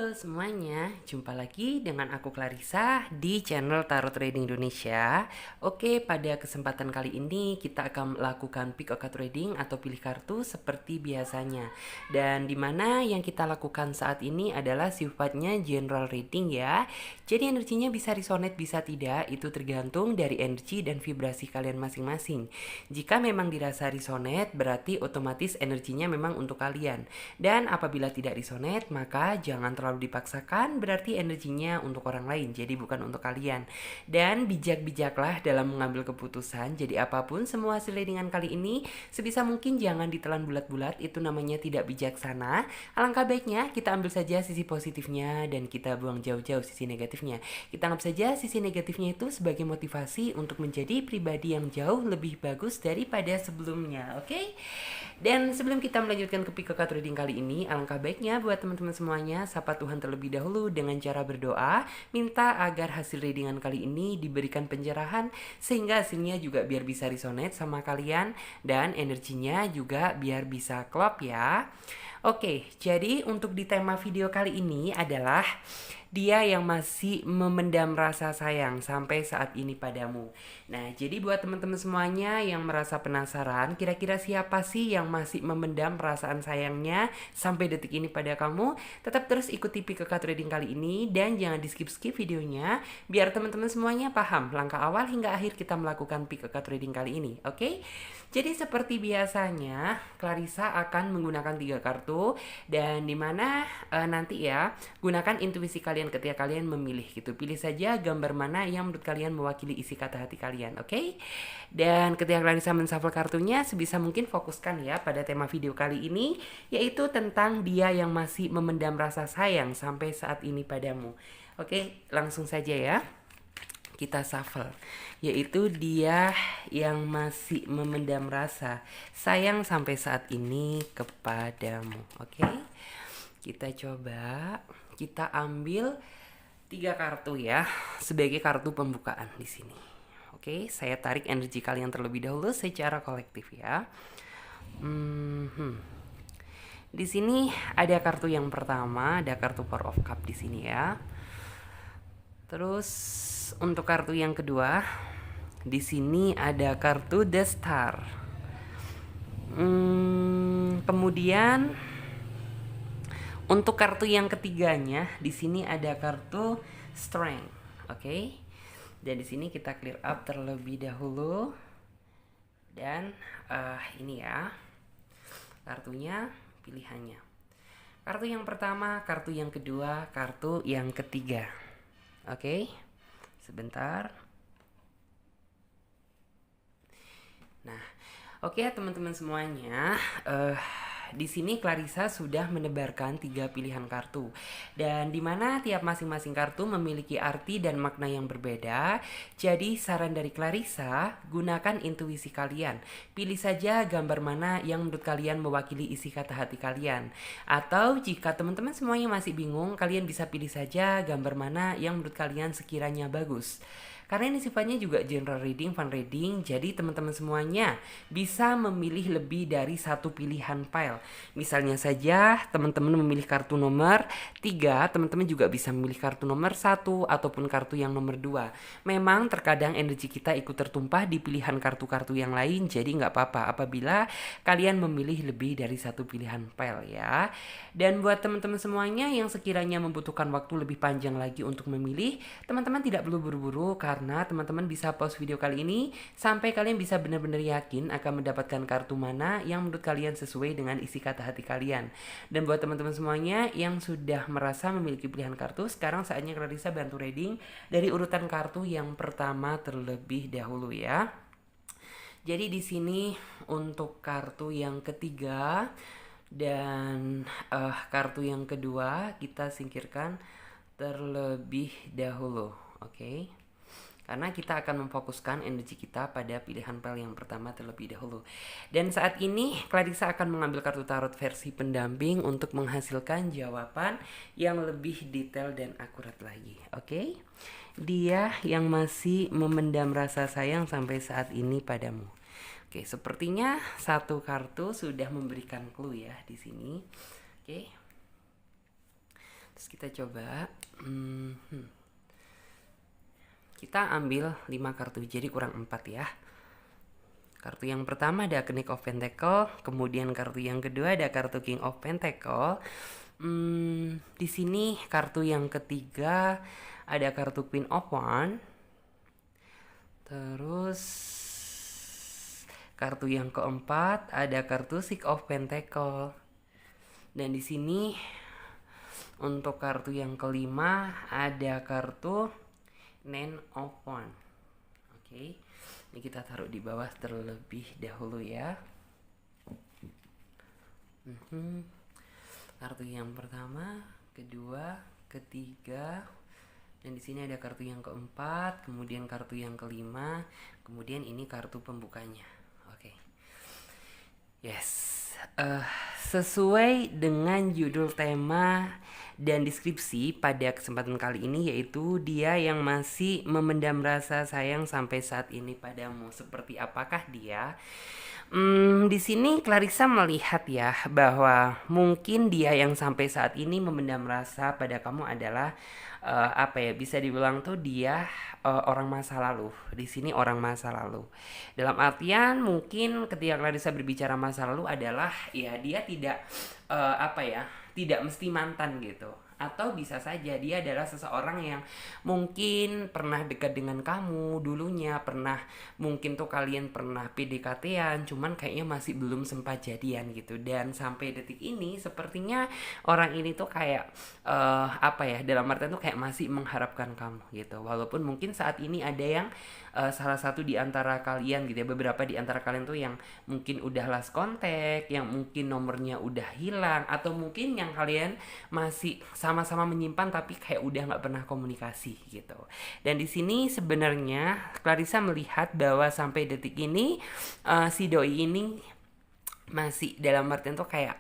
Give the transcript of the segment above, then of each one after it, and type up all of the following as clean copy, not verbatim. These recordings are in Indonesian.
Halo semuanya, jumpa lagi dengan aku Clarissa di channel Tarot Trading Indonesia. Oke, pada kesempatan kali ini kita akan melakukan pick a card reading atau pilih kartu seperti biasanya. Dan dimana yang kita lakukan saat ini adalah sifatnya general reading ya. Jadi energinya bisa resonate bisa tidak, itu tergantung dari energi dan vibrasi kalian masing-masing. Jika memang dirasa resonate, berarti otomatis energinya memang untuk kalian. Dan apabila tidak resonate, maka jangan terlalu dipaksakan, berarti energinya untuk orang lain, jadi bukan untuk kalian. Dan bijak-bijaklah dalam mengambil keputusan. Jadi apapun semua hasil readingan kali ini, sebisa mungkin jangan ditelan bulat-bulat, itu namanya tidak bijaksana. Alangkah baiknya kita ambil saja sisi positifnya dan kita buang jauh-jauh sisi negatifnya. Kita anggap saja sisi negatifnya itu sebagai motivasi untuk menjadi pribadi yang jauh lebih bagus daripada sebelumnya, oke? Dan sebelum kita melanjutkan ke pick a card reading kali ini, alangkah baiknya buat teman-teman semuanya sapa Tuhan terlebih dahulu dengan cara berdoa, minta agar hasil readingan kali ini diberikan pencerahan sehingga hasilnya juga biar bisa resonate sama kalian dan energinya juga biar bisa klop ya. Oke, jadi untuk di tema video kali ini adalah dia yang masih memendam rasa sayang sampai saat ini padamu. Nah, jadi buat teman-teman semuanya yang merasa penasaran, kira-kira siapa sih yang masih memendam perasaan sayangnya sampai detik ini pada kamu? Tetap terus ikuti pick a card reading kali ini dan jangan di skip-skip videonya biar teman-teman semuanya paham langkah awal hingga akhir kita melakukan pick a card reading kali ini, oke? Jadi seperti biasanya, Clarissa akan menggunakan 3 kartu dan dimana nanti ya gunakan intuisi kalian ketika kalian memilih gitu. Pilih saja gambar mana yang menurut kalian mewakili isi kata hati kalian, oke? Dan ketika Clarissa menshuffle kartunya, sebisa mungkin fokuskan ya pada tema video kali ini, yaitu tentang dia yang masih memendam rasa sayang sampai saat ini padamu. Oke, langsung saja ya. Kita shuffle, yaitu dia yang masih memendam rasa sayang sampai saat ini kepadamu. Oke, kita coba kita ambil 3 kartu ya sebagai kartu pembukaan di sini. Oke, saya tarik energi kalian terlebih dahulu secara kolektif ya. Di sini ada kartu yang pertama, ada kartu Four of Cup di sini ya. Terus untuk kartu yang kedua, di sini ada kartu The Star. Kemudian untuk kartu yang ketiganya, di sini ada kartu Strength, oke? Dan di sini kita clear up terlebih dahulu. Dan ini ya kartunya, pilihannya. Kartu yang pertama, kartu yang kedua, kartu yang ketiga. Oke, sebentar. Nah, oke teman-teman semuanya, di sini Clarissa sudah menebarkan 3 pilihan kartu dan dimana tiap masing-masing kartu memiliki arti dan makna yang berbeda. Jadi saran dari Clarissa, gunakan intuisi kalian. Pilih saja gambar mana yang menurut kalian mewakili isi kata hati kalian. Atau jika teman-teman semuanya masih bingung, kalian bisa pilih saja gambar mana yang menurut kalian sekiranya bagus. Karena ini sifatnya juga general reading, fun reading, jadi teman-teman semuanya bisa memilih lebih dari 1 pilihan pile. Misalnya saja teman-teman memilih kartu nomor 3, teman-teman juga bisa memilih kartu nomor 1 ataupun kartu yang nomor 2. Memang terkadang energi kita ikut tertumpah di pilihan kartu-kartu yang lain, jadi nggak apa-apa apabila kalian memilih lebih dari 1 pilihan pile ya. Dan buat teman-teman semuanya yang sekiranya membutuhkan waktu lebih panjang lagi untuk memilih, teman-teman tidak perlu buru-buru karena teman-teman bisa pause video kali ini sampai kalian bisa benar-benar yakin akan mendapatkan kartu mana yang menurut kalian sesuai dengan isi kata hati kalian. Dan buat teman-teman semuanya yang sudah merasa memiliki pilihan kartu, sekarang saatnya Clarissa bantu reading dari urutan kartu yang pertama terlebih dahulu ya. Jadi di sini untuk kartu yang ketiga dan kartu yang kedua kita singkirkan terlebih dahulu, oke? Karena kita akan memfokuskan energi kita pada pilihan pile yang pertama terlebih dahulu. Dan saat ini Clarissa akan mengambil kartu tarot versi pendamping untuk menghasilkan jawaban yang lebih detail dan akurat lagi, oke? Dia yang masih memendam rasa sayang sampai saat ini padamu. Oke, sepertinya 1 kartu sudah memberikan clue ya di sini. Oke. Terus kita coba. Kita ambil 5 kartu, jadi kurang 4 ya. Kartu yang pertama ada Knight of Pentacle, kemudian kartu yang kedua ada kartu King of Pentacle. Di sini kartu yang ketiga ada kartu Queen of Wands. Terus kartu yang keempat ada kartu Six of Pentacle. Dan di sini untuk kartu yang kelima ada kartu Nine of Wands. Oke. Ini kita taruh di bawah terlebih dahulu ya. Kartu yang pertama, kedua, ketiga, dan di sini ada kartu yang keempat, kemudian kartu yang kelima, kemudian ini kartu pembukanya. Oke. Yes. Sesuai dengan judul tema dan deskripsi pada kesempatan kali ini, yaitu dia yang masih memendam rasa sayang sampai saat ini padamu. Seperti apakah dia? Di sini Clarissa melihat ya bahwa mungkin dia yang sampai saat ini memendam rasa pada kamu adalah bisa dibilang tuh dia orang masa lalu. Di sini orang masa lalu. Dalam artian mungkin ketika Clarissa berbicara masa lalu adalah ya dia tidak tidak mesti mantan gitu. Atau bisa saja dia adalah seseorang yang mungkin pernah dekat dengan kamu dulunya, mungkin tuh kalian pernah PDKT-an, cuman kayaknya masih belum sempat jadian gitu. Dan sampai detik ini sepertinya orang ini tuh kayak dalam artian tuh kayak masih mengharapkan kamu gitu. Walaupun mungkin saat ini ada yang salah satu di antara kalian gitu ya, beberapa di antara kalian tuh yang mungkin udah lost contact, yang mungkin nomornya udah hilang, atau mungkin yang kalian masih sama-sama menyimpan tapi kayak udah nggak pernah komunikasi gitu. Dan di sini sebenarnya Clarissa melihat bahwa sampai detik ini si doi ini masih dalam artian tuh kayak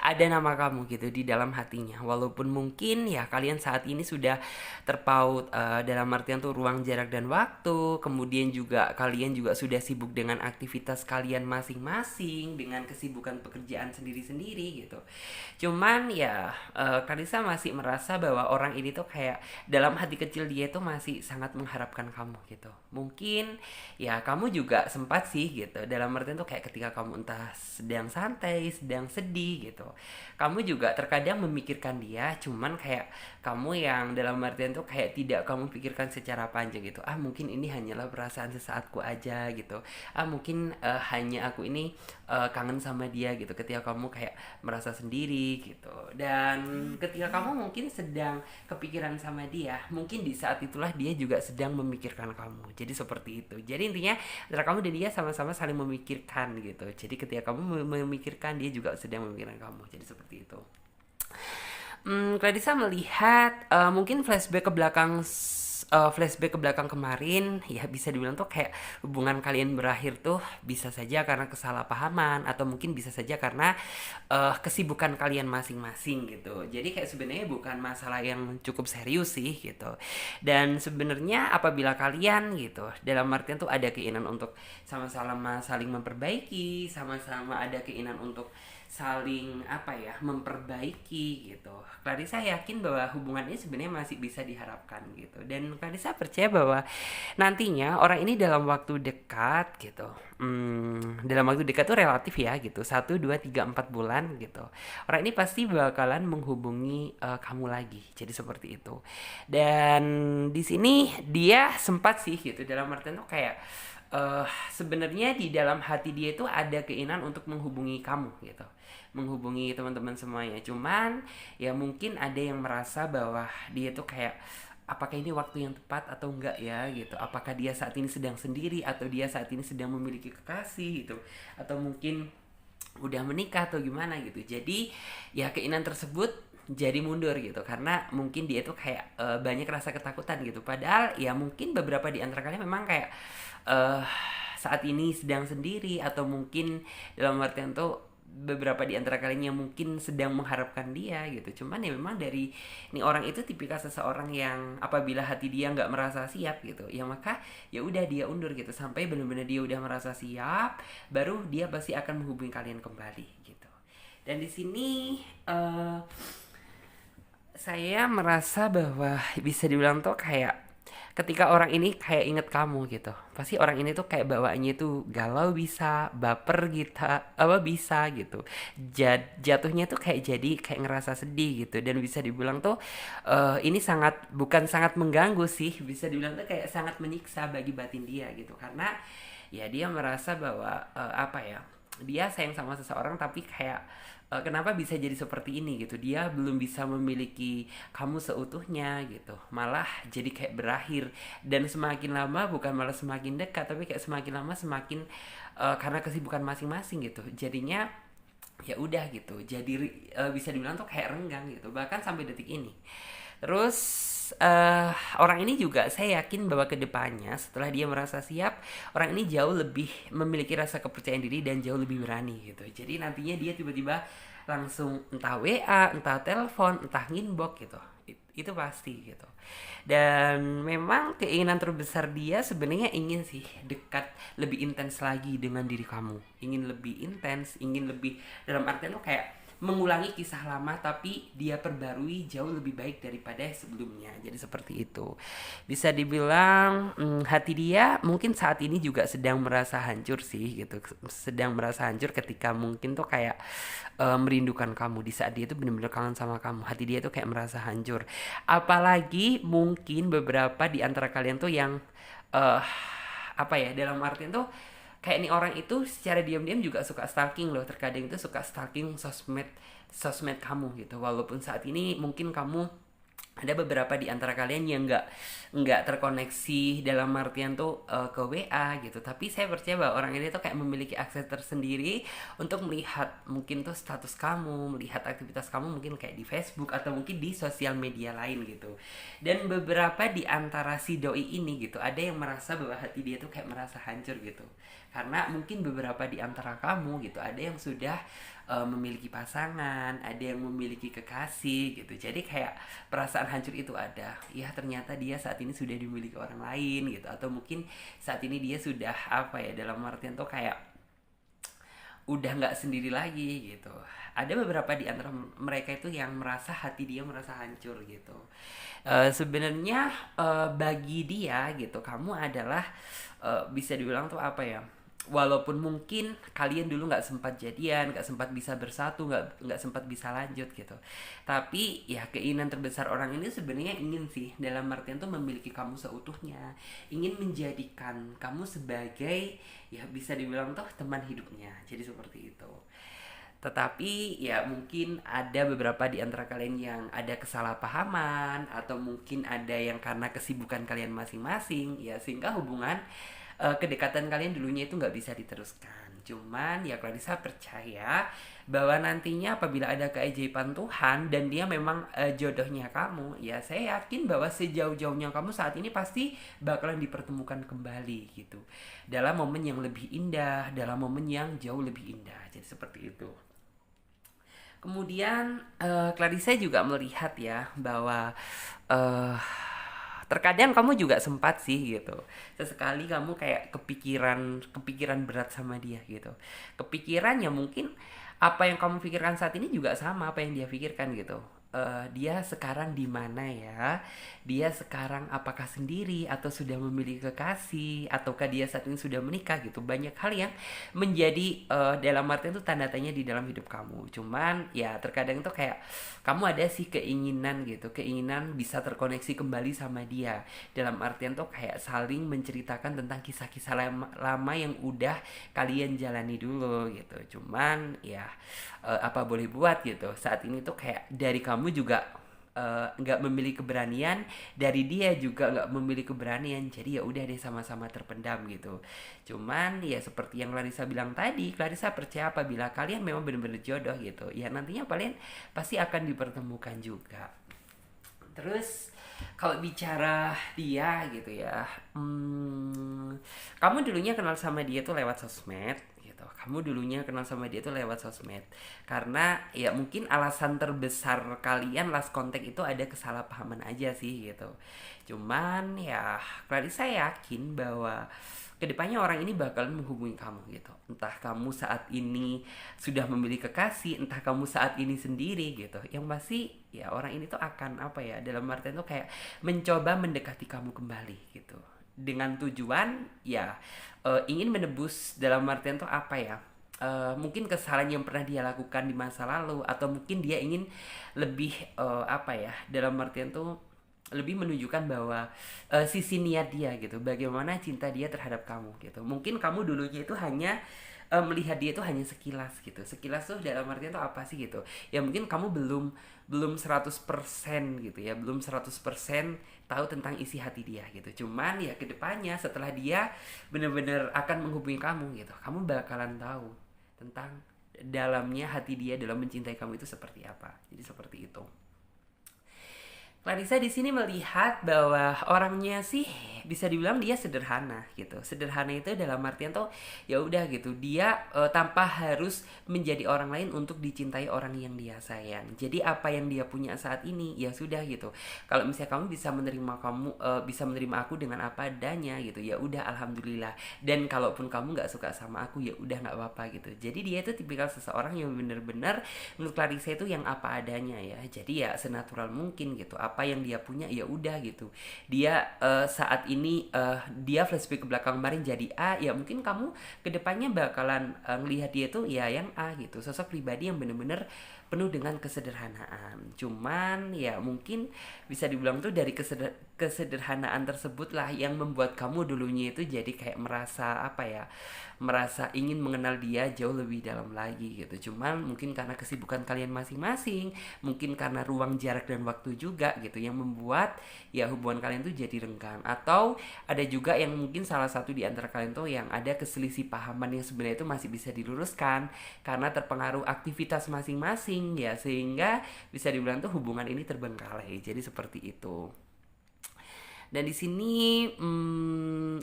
ada nama kamu gitu di dalam hatinya, walaupun mungkin ya kalian saat ini sudah terpaut dalam artian tuh ruang jarak dan waktu, kemudian juga kalian juga sudah sibuk dengan aktivitas kalian masing-masing, dengan kesibukan pekerjaan sendiri-sendiri gitu. Cuman ya Clarissa masih merasa bahwa orang ini tuh kayak dalam hati kecil dia tuh masih sangat mengharapkan kamu gitu. Mungkin ya kamu juga sempat sih gitu, dalam artian tuh kayak ketika kamu entah sedang santai, sedang sedih gitu, kamu juga terkadang memikirkan dia, cuman kayak kamu yang dalam artian tuh kayak tidak kamu pikirkan secara panjang gitu. Mungkin ini hanyalah perasaan sesaatku aja gitu. Mungkin hanya aku ini kangen sama dia gitu, ketika kamu kayak merasa sendiri gitu. Dan ketika kamu mungkin sedang kepikiran sama dia, mungkin di saat itulah dia juga sedang memikirkan kamu. Jadi seperti itu. Jadi intinya antara kamu dan dia sama-sama saling memikirkan gitu. Jadi ketika kamu memikirkan, dia juga sedang memikirkan kamu. Jadi seperti itu. Clarissa melihat mungkin flashback ke belakang kemarin, ya bisa dibilang tuh kayak hubungan kalian berakhir tuh bisa saja karena kesalahpahaman, atau mungkin bisa saja karena kesibukan kalian masing-masing gitu. Jadi kayak sebenarnya bukan masalah yang cukup serius sih gitu. Dan sebenarnya apabila kalian gitu dalam artian tuh ada keinginan untuk sama-sama saling memperbaiki, sama-sama ada keinginan untuk saling memperbaiki gitu. Clarissa yakin bahwa hubungan ini sebenarnya masih bisa diharapkan gitu. Dan Clarissa percaya bahwa nantinya orang ini dalam waktu dekat gitu, dalam waktu dekat tuh relatif ya gitu, 1, 2, 3, 4 bulan gitu, orang ini pasti bakalan menghubungi kamu lagi. Jadi seperti itu. Dan di sini dia sempat sih gitu, dalam artian tuh kayak sebenarnya di dalam hati dia itu ada keinginan untuk menghubungi kamu gitu, menghubungi teman-teman semuanya. Cuman ya mungkin ada yang merasa bahwa dia tuh kayak apakah ini waktu yang tepat atau enggak ya gitu, apakah dia saat ini sedang sendiri atau dia saat ini sedang memiliki kekasih gitu, atau mungkin udah menikah atau gimana gitu. Jadi ya keinginan tersebut jadi mundur gitu, karena mungkin dia tuh kayak banyak rasa ketakutan gitu. Padahal ya mungkin beberapa di antara kalian memang kayak saat ini sedang sendiri, atau mungkin dalam artian tuh beberapa di antara kalian yang mungkin sedang mengharapkan dia gitu. Cuman ya memang dari ini orang itu tipikal seseorang yang apabila hati dia nggak merasa siap gitu, ya maka ya udah dia undur gitu sampai benar-benar dia udah merasa siap, baru dia pasti akan menghubungi kalian kembali gitu. Dan di sini Saya merasa bahwa bisa dibilang tuh kayak ketika orang ini kayak inget kamu gitu, pasti orang ini tuh kayak bawaannya tuh galau bisa, baper gitu, apa bisa gitu. Jatuhnya tuh kayak jadi kayak ngerasa sedih gitu dan bisa dibilang tuh ini sangat bukan sangat mengganggu sih, bisa dibilang tuh kayak sangat menyiksa bagi batin dia gitu karena ya dia merasa bahwa apa ya, dia sayang sama seseorang tapi kayak kenapa bisa jadi seperti ini gitu, dia belum bisa memiliki kamu seutuhnya gitu, malah jadi kayak berakhir. Dan semakin lama bukan malah semakin dekat tapi kayak semakin lama semakin karena kesibukan masing-masing gitu jadinya ya udah gitu, jadi bisa dibilang tuh kayak renggang gitu bahkan sampai detik ini. Terus orang ini juga saya yakin bahwa kedepannya setelah dia merasa siap, orang ini jauh lebih memiliki rasa kepercayaan diri dan jauh lebih berani gitu. Jadi nantinya dia tiba-tiba langsung entah WA, entah telepon, entah inbox gitu. Itu pasti gitu. Dan memang keinginan terbesar dia sebenarnya ingin sih dekat lebih intens lagi dengan diri kamu. Ingin lebih intens, ingin lebih dalam artian lo kayak mengulangi kisah lama tapi dia perbarui jauh lebih baik daripada sebelumnya. Jadi seperti itu. Bisa dibilang hati dia mungkin saat ini juga sedang merasa hancur sih gitu. Sedang merasa hancur ketika mungkin tuh kayak merindukan kamu di saat dia tuh benar-benar kangen sama kamu. Hati dia tuh kayak merasa hancur. Apalagi mungkin beberapa di antara kalian tuh yang eh apa ya, dalam artian tuh kayak nih orang itu secara diam-diam juga suka stalking loh, terkadang itu suka stalking sosmed sosmed kamu gitu, walaupun saat ini mungkin kamu ada beberapa di antara kalian yang nggak terkoneksi dalam artian tuh ke WA gitu, tapi saya percaya bahwa orang ini tuh kayak memiliki akses tersendiri untuk melihat mungkin tuh status kamu, melihat aktivitas kamu mungkin kayak di Facebook atau mungkin di sosial media lain gitu. Dan beberapa di antara si doi ini gitu ada yang merasa bahwa hati dia tuh kayak merasa hancur gitu karena mungkin beberapa di antara kamu gitu ada yang sudah memiliki pasangan, ada yang memiliki kekasih gitu. Jadi kayak perasaan hancur itu ada. Ya ternyata dia saat ini sudah dimiliki orang lain gitu, atau mungkin saat ini dia sudah apa ya, dalam artian tuh kayak udah nggak sendiri lagi gitu. Ada beberapa di antara mereka itu yang merasa hati dia merasa hancur gitu. Sebenarnya bagi dia gitu kamu adalah bisa dibilang tuh apa ya, walaupun mungkin kalian dulu nggak sempat jadian, nggak sempat bisa bersatu, nggak sempat bisa lanjut gitu, tapi ya keinginan terbesar orang ini sebenarnya ingin sih dalam artian tuh memiliki kamu seutuhnya, ingin menjadikan kamu sebagai ya bisa dibilang tuh teman hidupnya, jadi seperti itu. Tetapi ya mungkin ada beberapa di antara kalian yang ada kesalahpahaman atau mungkin ada yang karena kesibukan kalian masing-masing ya sehingga hubungan kedekatan kalian dulunya itu nggak bisa diteruskan. Cuman ya Clarissa percaya bahwa nantinya apabila ada keajaiban Tuhan dan dia memang jodohnya kamu, ya saya yakin bahwa sejauh-jauhnya kamu saat ini pasti bakalan dipertemukan kembali gitu. Dalam momen yang lebih indah, dalam momen yang jauh lebih indah. Jadi seperti itu. Kemudian Clarissa juga melihat ya bahwa eh terkadang kamu juga sempat sih gitu. Sesekali kamu kayak kepikiran kepikiran berat sama dia gitu. Kepikiran ya mungkin apa yang kamu pikirkan saat ini juga sama apa yang dia pikirkan gitu. Dia sekarang di mana ya? Dia sekarang apakah sendiri atau sudah memiliki kekasih ataukah dia saat ini sudah menikah gitu. Banyak hal yang menjadi dalam arti itu tanda tanya di dalam hidup kamu. Cuman ya terkadang itu kayak kamu ada sih keinginan gitu, keinginan bisa terkoneksi kembali sama dia. Dalam artian tuh kayak saling menceritakan tentang kisah-kisah lama, lama yang udah kalian jalani dulu gitu. Cuman ya apa boleh buat gitu. Saat ini tuh kayak dari kamu juga nggak memiliki keberanian, dari dia juga nggak memiliki keberanian, jadi ya udah deh sama-sama terpendam gitu. Cuman ya seperti yang Clarissa bilang tadi, Clarissa percaya apabila kalian memang benar-benar jodoh gitu ya nantinya kalian pasti akan dipertemukan juga. Terus kalau bicara dia gitu ya, kamu dulunya kenal sama dia tuh lewat sosmed gitu. gitu. Kamu dulunya kenal sama dia tuh lewat sosmed. Karena ya mungkin alasan terbesar kalian last contact itu ada kesalahpahaman aja sih gitu. Cuman ya Clarissa yakin bahwa kedepannya orang ini bakalan menghubungi kamu gitu. Entah kamu saat ini sudah memilih kekasih, entah kamu saat ini sendiri gitu. Yang pasti ya orang ini tuh akan apa ya, dalam artian tuh kayak mencoba mendekati kamu kembali gitu. Dengan tujuan ya ingin menebus, dalam artian tuh apa ya, mungkin kesalahan yang pernah dia lakukan di masa lalu, atau mungkin dia ingin lebih apa ya, dalam artian tuh lebih menunjukkan bahwa sisi niat dia gitu, bagaimana cinta dia terhadap kamu gitu. Mungkin kamu dulunya itu hanya melihat dia itu hanya sekilas gitu. Sekilas tuh dalam artian tuh apa sih gitu. Ya mungkin kamu belum belum 100% gitu ya, belum 100% tahu tentang isi hati dia gitu. Cuman ya kedepannya setelah dia benar-benar akan menghubungi kamu gitu, kamu bakalan tahu tentang dalamnya hati dia dalam mencintai kamu itu seperti apa. Jadi seperti itu. Clarissa di sini melihat bahwa orangnya sih bisa dibilang dia sederhana gitu. Sederhana itu dalam artian tuh ya udah gitu. Dia tanpa harus menjadi orang lain untuk dicintai orang yang dia sayang. Jadi apa yang dia punya saat ini ya sudah gitu. Kalau misalnya kamu bisa menerima bisa menerima aku dengan apa adanya gitu, ya udah alhamdulillah. Dan kalaupun kamu nggak suka sama aku ya udah nggak apa-apa gitu. Jadi dia itu tipikal seseorang yang benar-benar menurut Clarissa itu yang apa adanya ya. Jadi ya senatural mungkin gitu, apa yang dia punya ya udah gitu. Dia saat ini dia flashback ke belakang kemarin jadi A, ya mungkin kamu kedepannya bakalan ngelihat dia tuh ya yang A gitu, sosok pribadi yang bener-bener penuh dengan kesederhanaan. Cuman ya mungkin bisa dibilang tuh dari kesederhanaan tersebut lah yang membuat kamu dulunya itu jadi kayak merasa apa ya, merasa ingin mengenal dia jauh lebih dalam lagi gitu. Cuman mungkin karena kesibukan kalian masing-masing, mungkin karena ruang jarak dan waktu juga gitu yang membuat ya hubungan kalian tuh jadi renggang. Atau ada juga yang mungkin salah satu di antara kalian tuh yang ada keselisih pahaman yang sebenarnya itu masih bisa diluruskan karena terpengaruh aktivitas masing-masing ya, sehingga bisa dibilang tuh hubungan ini terbengkalai. Jadi seperti itu. Dan di sini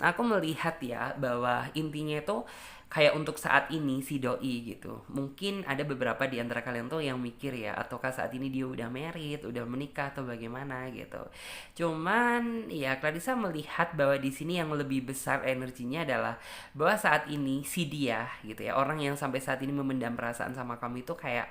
aku melihat ya bahwa intinya itu kayak untuk saat ini si doi gitu. Mungkin ada beberapa di antara kalian tuh yang mikir ya, ataukah saat ini dia udah married, udah menikah atau bagaimana gitu. Cuman ya Clarissa melihat bahwa di sini yang lebih besar energinya adalah bahwa saat ini si dia gitu ya, orang yang sampai saat ini memendam perasaan sama kamu itu kayak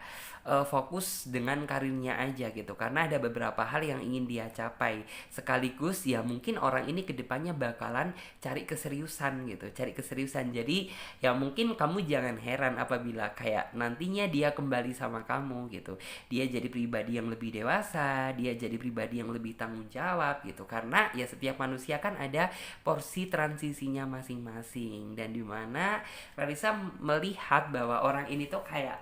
fokus dengan karirnya aja gitu, karena ada beberapa hal yang ingin dia capai sekaligus. Ya mungkin orang ini kedepannya bakalan cari keseriusan gitu, cari keseriusan. Jadi ya mungkin kamu jangan heran apabila kayak nantinya dia kembali sama kamu gitu, dia jadi pribadi yang lebih dewasa, dia jadi pribadi yang lebih tanggung jawab gitu. Karena ya setiap manusia kan ada porsi transisinya masing-masing, dan dimana Clarissa melihat bahwa orang ini tuh kayak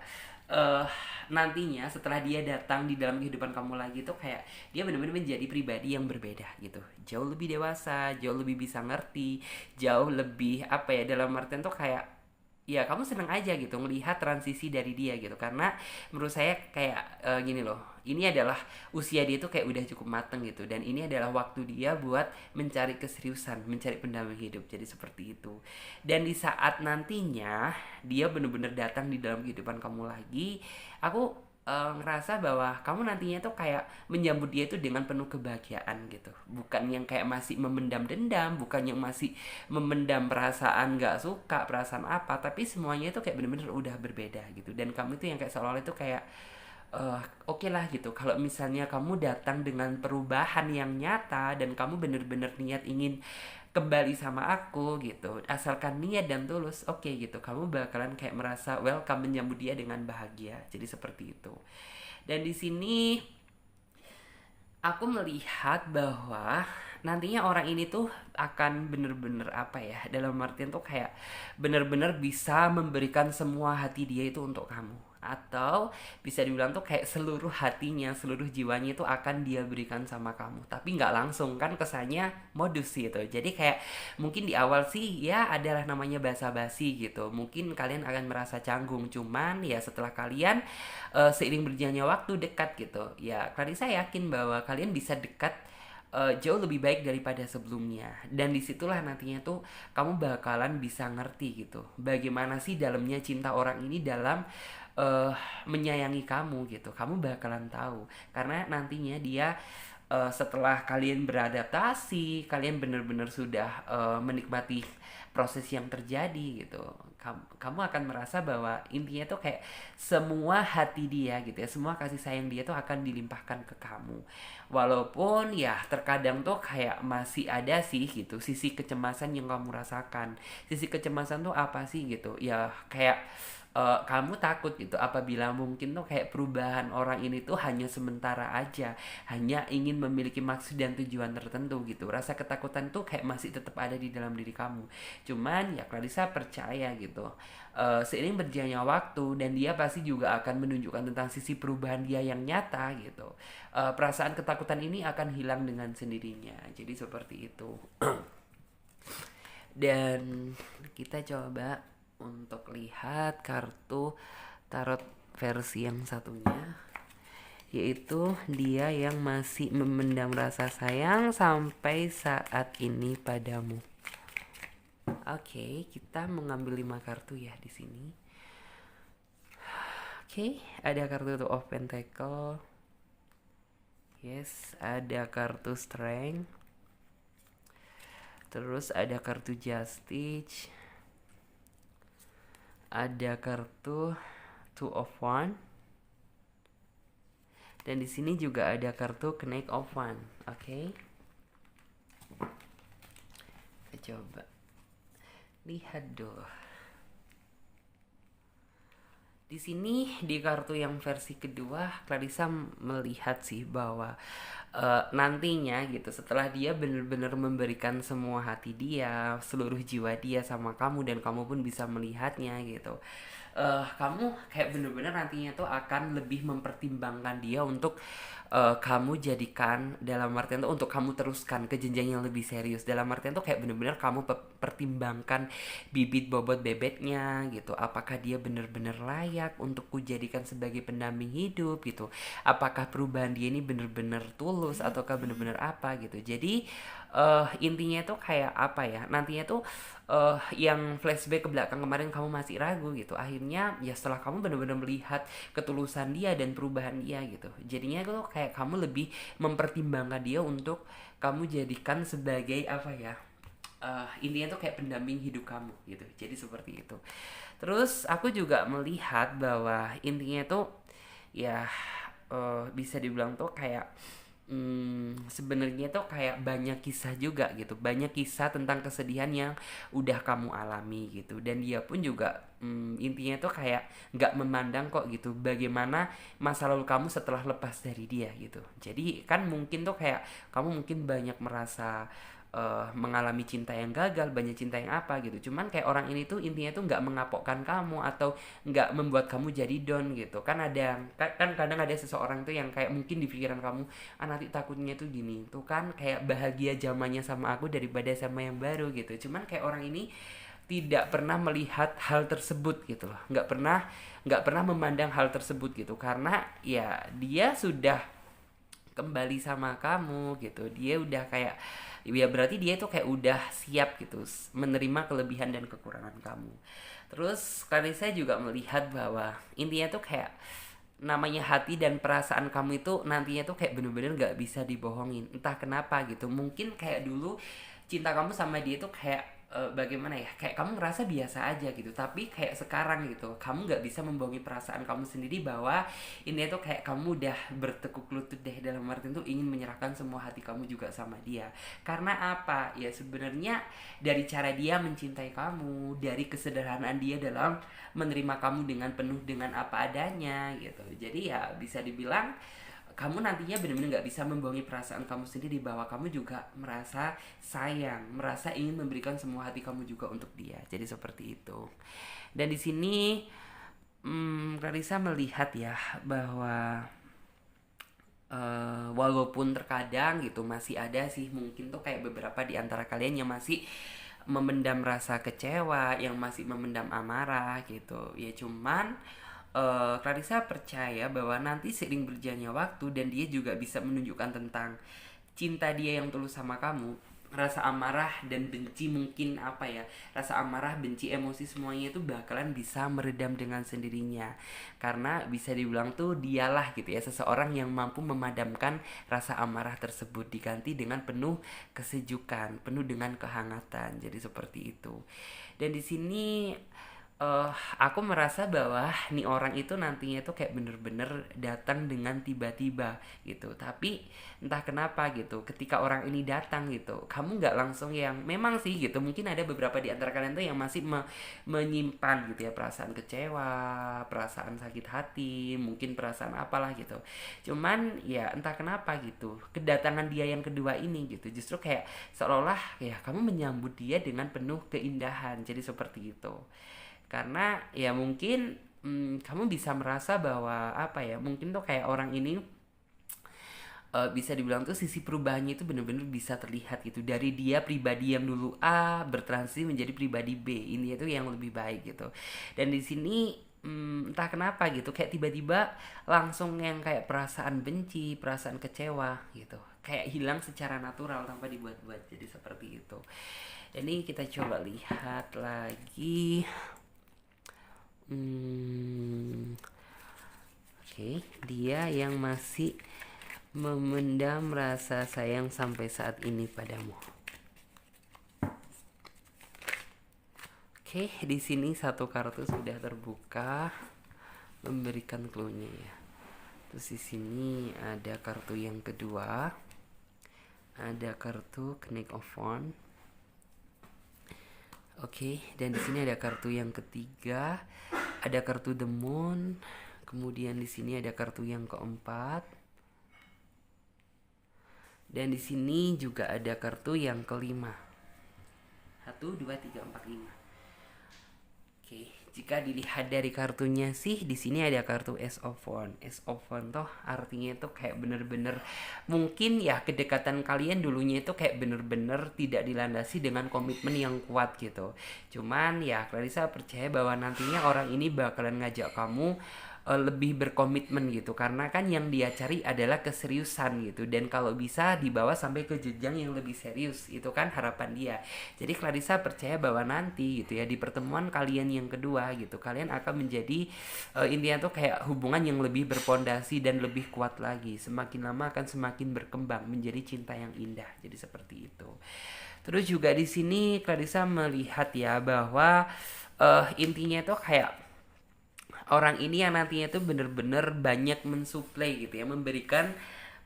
uh, nantinya setelah dia datang di dalam kehidupan kamu lagi tuh kayak dia benar-benar menjadi pribadi yang berbeda gitu, jauh lebih dewasa, jauh lebih bisa ngerti, jauh lebih apa ya, dalam artian tuh kayak ya kamu seneng aja gitu melihat transisi dari dia gitu. Karena menurut saya kayak gini loh, ini adalah usia dia tuh kayak udah cukup mateng gitu, dan ini adalah waktu dia buat mencari keseriusan, mencari pendamping hidup. Jadi seperti itu. Dan di saat nantinya dia bener-bener datang di dalam kehidupan kamu lagi, aku ngerasa bahwa kamu nantinya tuh kayak menyambut dia itu dengan penuh kebahagiaan gitu, bukan yang kayak masih memendam dendam, bukan yang masih memendam perasaan nggak suka, perasaan apa, tapi semuanya itu kayak bener-bener udah berbeda gitu. Dan kamu itu yang kayak seolah-olah itu kayak oke lah gitu, kalau misalnya kamu datang dengan perubahan yang nyata dan kamu bener-bener niat ingin kembali sama aku gitu, asalkan niat dan tulus, oke gitu, kamu bakalan kayak merasa welcome, menyambut dia dengan bahagia. Jadi seperti itu. Dan di sini aku melihat bahwa nantinya orang ini tuh akan bener-bener apa ya, dalam artian tuh kayak bener-bener bisa memberikan semua hati dia itu untuk kamu, atau bisa dibilang tuh kayak seluruh hatinya, seluruh jiwanya itu akan dia berikan sama kamu. Tapi nggak langsung kan, kesannya modus gitu. Jadi kayak mungkin di awal sih ya adalah namanya basa-basi gitu, mungkin kalian akan merasa canggung. Cuman ya setelah kalian seiring berjalannya waktu dekat gitu ya, Clarissa yakin bahwa kalian bisa dekat jauh lebih baik daripada sebelumnya. Dan disitulah nantinya tuh kamu bakalan bisa ngerti gitu bagaimana sih dalamnya cinta orang ini dalam uh, menyayangi kamu gitu. Kamu bakalan tahu karena nantinya dia setelah kalian beradaptasi, kalian benar-benar sudah menikmati proses yang terjadi gitu. Kamu akan merasa bahwa intinya tuh kayak semua hati dia gitu ya, semua kasih sayang dia tuh akan dilimpahkan ke kamu. Walaupun ya terkadang tuh kayak masih ada sih gitu sisi kecemasan yang kamu rasakan. Sisi kecemasan tuh apa sih gitu? Ya kayak kamu takut gitu apabila mungkin tuh kayak perubahan orang ini tuh hanya sementara aja, hanya ingin memiliki maksud dan tujuan tertentu gitu. Rasa ketakutan tuh kayak masih tetap ada di dalam diri kamu. Cuman ya Clarissa percaya gitu, seiring berjalannya waktu dan dia pasti juga akan menunjukkan tentang sisi perubahan dia yang nyata gitu. Perasaan ketakutan ini akan hilang dengan sendirinya. Jadi seperti itu. Dan kita coba untuk lihat kartu tarot versi yang satunya, yaitu dia yang masih memendam rasa sayang sampai saat ini padamu. Oke, kita mengambil 5 kartu ya di sini. Oke, ada kartu Two of Pentacle. Yes, ada kartu Strength. Terus ada kartu Justice. Ada kartu Two of Wands. Dan di sini juga ada kartu Knight of Wands. Oke. Kita coba lihat dulu. Di sini di kartu yang versi kedua, Clarissa melihat sih bahwa nantinya gitu setelah dia benar-benar memberikan semua hati dia, seluruh jiwa dia sama kamu dan kamu pun bisa melihatnya gitu. Kamu kayak bener-bener nantinya tuh akan lebih mempertimbangkan dia untuk kamu jadikan dalam artian tuh untuk kamu teruskan ke jenjang yang lebih serius. Dalam artian tuh kayak bener-bener kamu pertimbangkan bibit bobot bebeknya gitu. Apakah dia bener-bener layak untuk kujadikan sebagai pendamping hidup gitu. Apakah perubahan dia ini bener-bener tulus ataukah bener-bener apa gitu. Jadi intinya tuh kayak apa ya, nantinya tuh yang flashback ke belakang kemarin kamu masih ragu gitu, akhirnya ya setelah kamu benar-benar melihat ketulusan dia dan perubahan dia gitu, jadinya tuh kayak kamu lebih mempertimbangkan dia untuk kamu jadikan sebagai apa ya, intinya tuh kayak pendamping hidup kamu gitu. Jadi seperti itu. Terus aku juga melihat bahwa intinya tuh ya bisa dibilang tuh kayak sebenarnya tuh kayak banyak kisah juga gitu, banyak kisah tentang kesedihan yang udah kamu alami gitu, dan dia pun juga intinya tuh kayak nggak memandang kok gitu bagaimana masa lalu kamu setelah lepas dari dia gitu. Jadi kan mungkin tuh kayak kamu mungkin banyak merasa mengalami cinta yang gagal, banyak cinta yang apa gitu. Cuman kayak orang ini tuh intinya tuh nggak mengapokkan kamu atau nggak membuat kamu jadi down gitu. Kan ada kan kadang ada seseorang tuh yang kayak mungkin di pikiran kamu, ah nanti takutnya tuh gini. Tuh kan kayak bahagia zamannya sama aku daripada sama yang baru gitu. Cuman kayak orang ini tidak pernah melihat hal tersebut gitu loh. Nggak pernah memandang hal tersebut gitu, karena ya dia sudah kembali sama kamu gitu. Dia udah kayak ya berarti dia itu kayak udah siap gitu menerima kelebihan dan kekurangan kamu. Terus Clarissa juga melihat bahwa intinya tuh kayak namanya hati dan perasaan kamu itu nantinya tuh kayak bener-bener gak bisa dibohongin, entah kenapa gitu. Mungkin kayak dulu cinta kamu sama dia tuh kayak bagaimana ya, kayak kamu ngerasa biasa aja gitu, tapi kayak sekarang gitu kamu nggak bisa membohongi perasaan kamu sendiri bahwa ini tuh kayak kamu udah bertekuk lutut deh, dalam arti tuh ingin menyerahkan semua hati kamu juga sama dia. Karena apa ya, sebenarnya dari cara dia mencintai kamu, dari kesederhanaan dia dalam menerima kamu dengan penuh dengan apa adanya gitu. Jadi ya bisa dibilang kamu nantinya benar-benar nggak bisa membohongi perasaan kamu sendiri bahwa kamu juga merasa sayang, merasa ingin memberikan semua hati kamu juga untuk dia. Jadi seperti itu. Dan di sini Clarissa melihat ya bahwa walaupun terkadang gitu masih ada sih mungkin tuh kayak beberapa di antara kalian yang masih memendam rasa kecewa, yang masih memendam amarah gitu. Ya cuman Clarissa percaya bahwa nanti seiring berjalannya waktu dan dia juga bisa menunjukkan tentang cinta dia yang tulus sama kamu, rasa amarah dan benci, mungkin apa ya, rasa amarah, benci, emosi, semuanya itu bakalan bisa meredam dengan sendirinya. Karena bisa dibilang tuh dialah gitu ya, seseorang yang mampu memadamkan rasa amarah tersebut, diganti dengan penuh kesejukan, penuh dengan kehangatan. Jadi seperti itu. Dan di sini eh aku merasa bahwa nih orang itu nantinya tuh kayak bener-bener datang dengan tiba-tiba gitu. Tapi entah kenapa gitu, ketika orang ini datang gitu, kamu nggak langsung yang, memang sih gitu, mungkin ada beberapa di antara kalian tuh yang masih menyimpan gitu ya, perasaan kecewa, perasaan sakit hati, mungkin perasaan apalah gitu. Cuman ya entah kenapa gitu, kedatangan dia yang kedua ini gitu, justru kayak seolah-olah ya kamu menyambut dia dengan penuh keindahan. Jadi seperti itu. Karena ya mungkin kamu bisa merasa bahwa apa ya, mungkin tuh kayak orang ini bisa dibilang tuh sisi perubahannya itu bener-bener bisa terlihat gitu, dari dia pribadi yang dulu A bertransisi menjadi pribadi B, ini itu yang lebih baik gitu. Dan di sini entah kenapa gitu, kayak tiba-tiba langsung yang kayak perasaan benci, perasaan kecewa gitu, kayak hilang secara natural tanpa dibuat-buat. Jadi seperti itu. Ini kita coba lihat lagi. Oke, dia yang masih memendam rasa sayang sampai saat ini padamu. Oke, di sini satu kartu sudah terbuka, memberikan clue-nya ya. Terus di sini ada kartu yang kedua, ada kartu Knight of Wands. Oke, dan di sini ada kartu yang ketiga, ada kartu The Moon. Kemudian di sini ada kartu yang keempat. Dan di sini juga ada kartu yang kelima. 1, 2, 3, 4, 5. Oke, jika dilihat dari kartunya sih, di sini ada kartu Ace of Wands. Ace of Wands toh artinya itu kayak bener-bener, mungkin ya kedekatan kalian dulunya itu kayak bener-bener tidak dilandasi dengan komitmen yang kuat gitu. Cuman ya Clarissa percaya bahwa nantinya orang ini bakalan ngajak kamu lebih berkomitmen gitu, karena kan yang dia cari adalah keseriusan gitu, dan kalau bisa dibawa sampai ke jenjang yang lebih serius, itu kan harapan dia. Jadi Clarissa percaya bahwa nanti gitu ya, di pertemuan kalian yang kedua gitu, kalian akan menjadi intinya tuh kayak hubungan yang lebih berpondasi dan lebih kuat lagi, semakin lama akan semakin berkembang menjadi cinta yang indah. Jadi seperti itu. Terus juga di sini Clarissa melihat ya bahwa intinya tuh kayak orang ini yang nantinya tuh bener-bener banyak mensuplai gitu ya,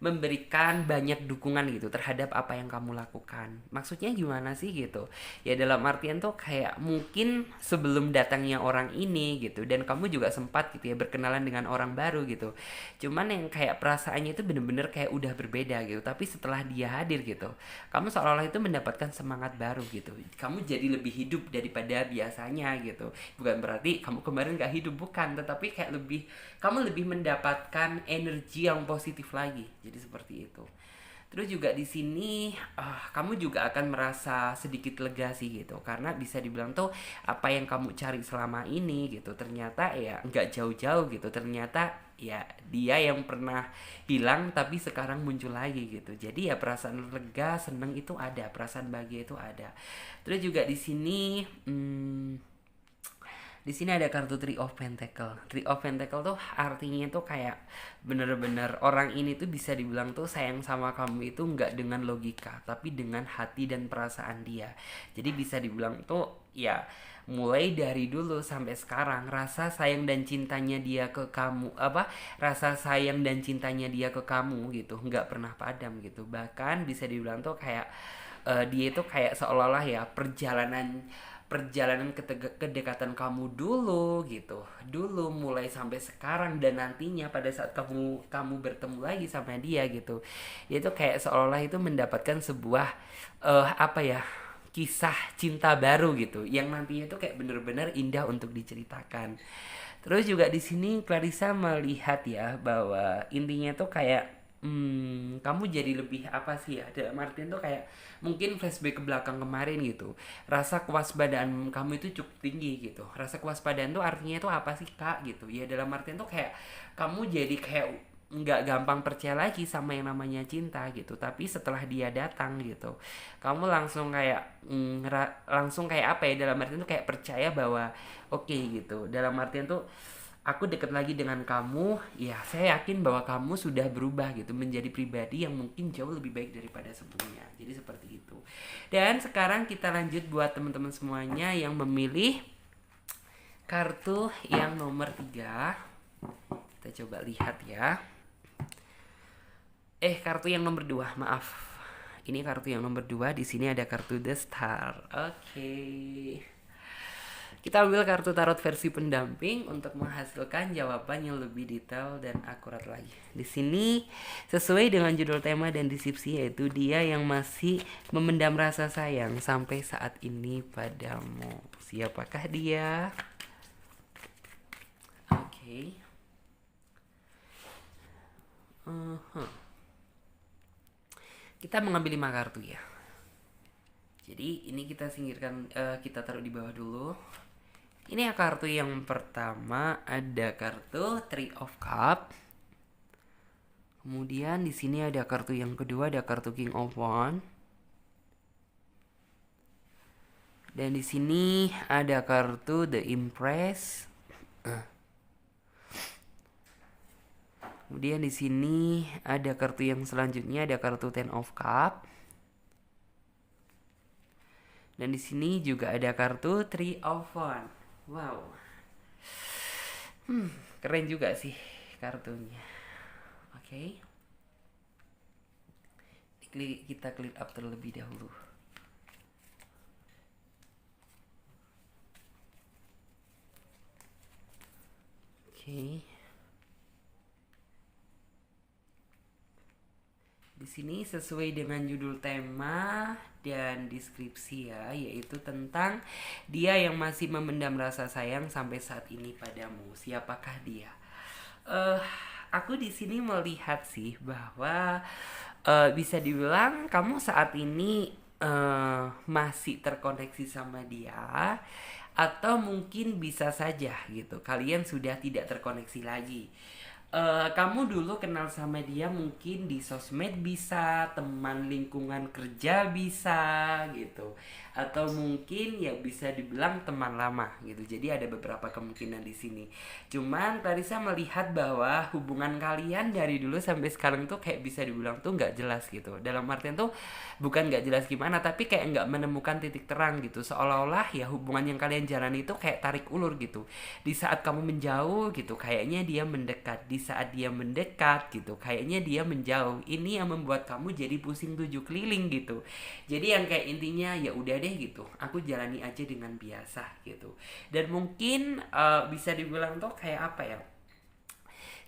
memberikan banyak dukungan gitu terhadap apa yang kamu lakukan. Maksudnya gimana sih gitu? Ya dalam artian tuh kayak mungkin sebelum datangnya orang ini gitu, dan kamu juga sempat gitu ya berkenalan dengan orang baru gitu. Cuman yang kayak perasaannya itu bener-bener kayak udah berbeda gitu. Tapi setelah dia hadir gitu, kamu seolah-olah itu mendapatkan semangat baru gitu. Kamu jadi lebih hidup daripada biasanya gitu. Bukan berarti kamu kemarin gak hidup, bukan, tetapi kayak kamu lebih mendapatkan energi yang positif lagi. Jadi seperti itu. Terus juga di sini kamu juga akan merasa sedikit lega sih gitu, karena bisa dibilang tuh apa yang kamu cari selama ini gitu ternyata ya nggak jauh-jauh gitu, ternyata ya dia yang pernah hilang tapi sekarang muncul lagi gitu. Jadi ya perasaan lega, seneng itu ada, perasaan bahagia itu ada. Terus juga di sini di sini ada kartu Three of Pentacle. Three of Pentacle tuh artinya tuh kayak bener-bener orang ini tuh bisa dibilang tuh sayang sama kamu itu nggak dengan logika, tapi dengan hati dan perasaan dia. Jadi bisa dibilang tuh ya mulai dari dulu sampai sekarang rasa sayang dan cintanya dia ke kamu, rasa sayang dan cintanya dia ke kamu gitu nggak pernah padam gitu. Bahkan bisa dibilang tuh kayak dia itu kayak seolah-olah ya perjalanan kedekatan kamu dulu gitu, dulu mulai sampai sekarang, dan nantinya pada saat kamu bertemu lagi sama dia gitu, dia tuh kayak seolah-olah itu mendapatkan sebuah kisah cinta baru gitu, yang nantinya tuh kayak bener-bener indah untuk diceritakan. Terus juga di sini Clarissa melihat ya bahwa intinya tuh kayak kamu jadi lebih apa sih ya, dalam artian tuh kayak mungkin flashback ke belakang kemarin gitu, rasa kewaspadaan kamu itu cukup tinggi gitu. Rasa kewaspadaan tuh artinya tuh apa sih kak gitu ya, dalam artian tuh kayak kamu jadi kayak nggak gampang percaya lagi sama yang namanya cinta gitu. Tapi setelah dia datang gitu, kamu langsung kayak langsung kayak apa ya, dalam artian tuh kayak percaya bahwa oke gitu, dalam artian tuh aku deket lagi dengan kamu, ya saya yakin bahwa kamu sudah berubah gitu menjadi pribadi yang mungkin jauh lebih baik daripada sebelumnya. Jadi seperti itu. Dan sekarang kita lanjut buat teman-teman semuanya yang memilih kartu yang nomor 3. Kita coba lihat ya. Kartu yang nomor 2, maaf. Ini kartu yang nomor 2. Di sini ada kartu The Star. Oke. Kita ambil kartu tarot versi pendamping untuk menghasilkan jawaban yang lebih detail dan akurat lagi. Di sini sesuai dengan judul tema dan deskripsi, yaitu dia yang masih memendam rasa sayang sampai saat ini padamu. Siapakah dia? Oke. Kita mengambil 5 kartu ya. Jadi ini kita singkirkan, kita taruh di bawah dulu. Ini kartu yang pertama, ada kartu Three of Cups. Kemudian di sini ada kartu yang kedua, ada kartu King of Wands. Dan di sini ada kartu The Empress. Kemudian di sini ada kartu yang selanjutnya, ada kartu Ten of Cups. Dan di sini juga ada kartu Three of Wands. Wow. Keren juga sih kartunya. Oke. Kita clear up terlebih dahulu. Oke. Di sini sesuai dengan judul tema dan deskripsi ya, yaitu tentang dia yang masih memendam rasa sayang sampai saat ini padamu. Siapakah dia? Aku di sini melihat sih bahwa bisa dibilang kamu saat ini masih terkoneksi sama dia, atau mungkin bisa saja gitu kalian sudah tidak terkoneksi lagi. Kamu dulu kenal sama dia mungkin di sosmed, bisa teman lingkungan kerja bisa gitu, atau mungkin ya bisa dibilang teman lama gitu. Jadi ada beberapa kemungkinan di sini. Cuman Clarissa melihat bahwa hubungan kalian dari dulu sampai sekarang tuh kayak bisa dibilang tuh nggak jelas gitu. Dalam artian tuh bukan nggak jelas gimana, tapi kayak nggak menemukan titik terang gitu. Seolah-olah ya hubungan yang kalian jalani itu kayak tarik ulur gitu. Di saat kamu menjauh gitu, kayaknya dia mendekat. Di saat dia mendekat gitu, kayaknya dia menjauh. Ini yang membuat kamu jadi pusing 7 keliling gitu. Jadi yang kayak intinya ya udah deh gitu, aku jalani aja dengan biasa gitu. Dan mungkin bisa dibilang tuh kayak apa ya,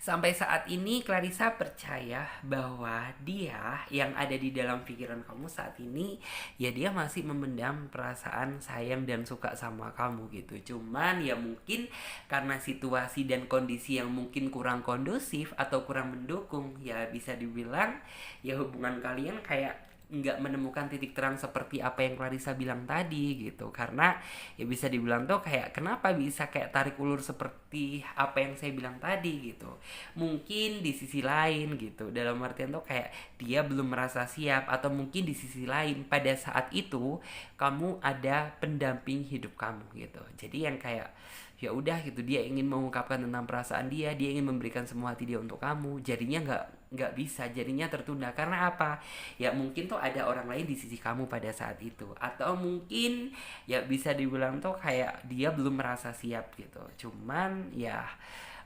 sampai saat ini Clarissa percaya bahwa dia yang ada di dalam pikiran kamu saat ini, ya dia masih memendam perasaan sayang dan suka sama kamu gitu. Cuman ya mungkin karena situasi dan kondisi yang mungkin kurang kondusif atau kurang mendukung, ya bisa dibilang ya hubungan kalian kayak nggak menemukan titik terang seperti apa yang Clarissa bilang tadi gitu. Karena ya bisa dibilang tuh kayak kenapa bisa kayak tarik ulur seperti apa yang saya bilang tadi gitu. Mungkin di sisi lain gitu, dalam artian tuh kayak dia belum merasa siap, atau mungkin di sisi lain pada saat itu kamu ada pendamping hidup kamu gitu. Jadi yang kayak ya udah gitu, dia ingin mengungkapkan tentang perasaan dia ingin memberikan semua hati dia untuk kamu, jadinya nggak bisa, jadinya tertunda. Karena apa ya, mungkin tuh ada orang lain di sisi kamu pada saat itu, atau mungkin ya bisa dibilang tuh kayak dia belum merasa siap gitu. Cuman ya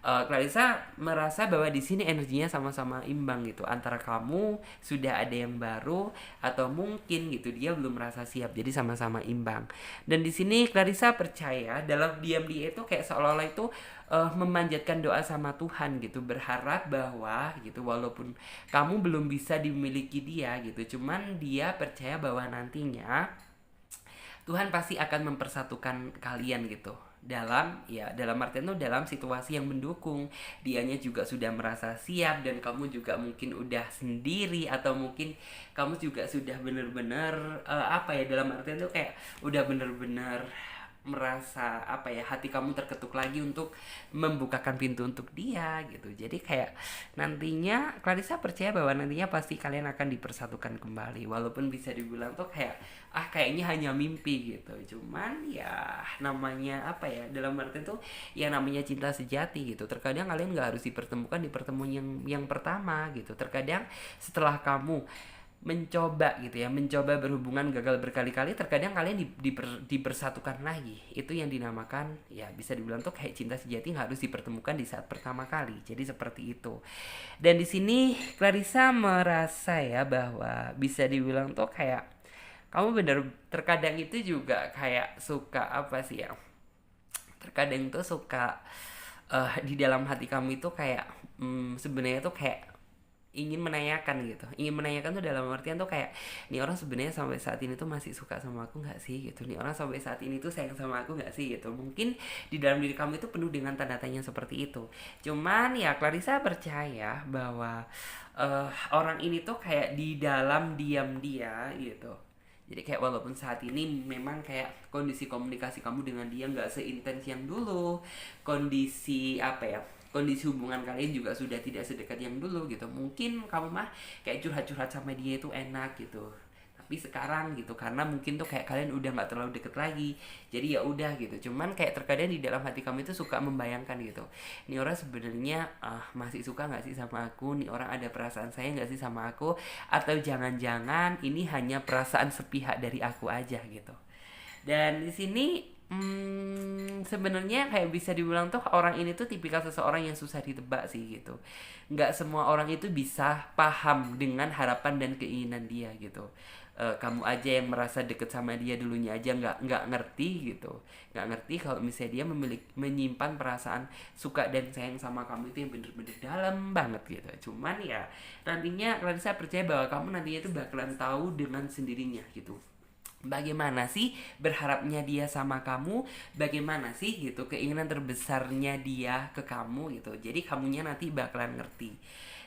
Clarissa merasa bahwa di sini energinya sama-sama imbang gitu, antara kamu sudah ada yang baru, atau mungkin gitu dia belum merasa siap, jadi sama-sama imbang. Dan di sini Clarissa percaya dalam diam dia itu kayak seolah-olah itu memanjatkan doa sama Tuhan gitu, berharap bahwa gitu walaupun kamu belum bisa dimiliki dia gitu, cuman dia percaya bahwa nantinya Tuhan pasti akan mempersatukan kalian gitu, dalam artian tuh dalam situasi yang mendukung. Dianya juga sudah merasa siap, dan kamu juga mungkin udah sendiri, atau mungkin kamu juga sudah bener-bener apa ya, dalam artian tuh kayak udah bener-bener merasa apa ya, hati kamu terketuk lagi untuk membukakan pintu untuk dia gitu. Jadi kayak nantinya Clarissa percaya bahwa nantinya pasti kalian akan dipersatukan kembali, walaupun bisa dibilang tuh kayak kayaknya hanya mimpi gitu. Cuman ya namanya apa ya, dalam arti tuh yang namanya cinta sejati gitu, terkadang kalian nggak harus dipertemukan di pertemuan yang pertama gitu. Terkadang setelah kamu mencoba gitu ya, mencoba berhubungan gagal berkali-kali, terkadang kalian dipersatukan lagi. Itu yang dinamakan ya, bisa dibilang tuh kayak cinta sejati nggak harus dipertemukan di saat pertama kali. Jadi seperti itu. Dan di sini Clarissa merasa ya bahwa bisa dibilang tuh kayak kamu bener terkadang itu juga kayak suka apa sih ya, terkadang tuh suka di dalam hati kamu itu kayak sebenarnya tuh kayak ingin menanyakan gitu. Ingin menanyakan tuh dalam artian tuh kayak, nih orang sebenarnya sampai saat ini tuh masih suka sama aku nggak sih gitu, nih orang sampai saat ini tuh sayang sama aku nggak sih gitu. Mungkin di dalam diri kamu itu penuh dengan tanda tanya seperti itu. Cuman ya Clarissa percaya bahwa orang ini tuh kayak di dalam diam dia gitu. Jadi kayak walaupun saat ini memang kayak kondisi komunikasi kamu dengan dia nggak seintens yang dulu, kondisi apa ya, kondisi hubungan kalian juga sudah tidak sedekat yang dulu gitu. Mungkin kamu mah kayak curhat-curhat sama dia itu enak gitu, tapi sekarang gitu karena mungkin tuh kayak kalian udah nggak terlalu deket lagi, jadi ya udah gitu. Cuman kayak terkadang di dalam hati kamu itu suka membayangkan gitu, nih orang sebenarnya masih suka nggak sih sama aku, nih orang ada perasaan sayang nggak sih sama aku, atau jangan-jangan ini hanya perasaan sepihak dari aku aja gitu. Dan di sini sebenarnya kayak bisa dibilang tuh orang ini tuh tipikal seseorang yang susah ditebak sih gitu. Nggak semua orang itu bisa paham dengan harapan dan keinginan dia gitu. Kamu aja yang merasa deket sama dia dulunya aja nggak ngerti gitu, nggak ngerti kalau misalnya dia menyimpan perasaan suka dan sayang sama kamu itu yang bener-bener dalam banget gitu. Cuman ya nantinya saya percaya bahwa kamu nantinya itu bakalan tahu dengan sendirinya gitu, bagaimana sih berharapnya dia sama kamu, bagaimana sih gitu keinginan terbesarnya dia ke kamu gitu. Jadi kamunya nanti bakalan ngerti.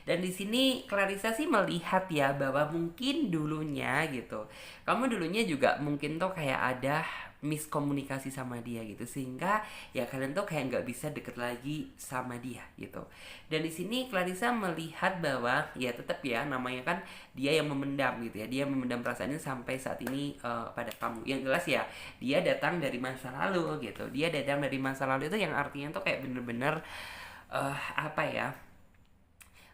Dan di sini Clarissa sih melihat ya bahwa mungkin dulunya gitu, kamu dulunya juga mungkin tuh kayak ada miskomunikasi sama dia gitu, sehingga ya kalian tuh kayak nggak bisa deket lagi sama dia gitu. Dan di sini Clarissa melihat bahwa ya tetap ya namanya kan dia yang memendam gitu ya, dia memendam perasaannya sampai saat ini pada kamu. Yang jelas ya dia datang dari masa lalu gitu, dia datang dari masa lalu itu yang artinya tuh kayak bener-bener apa ya,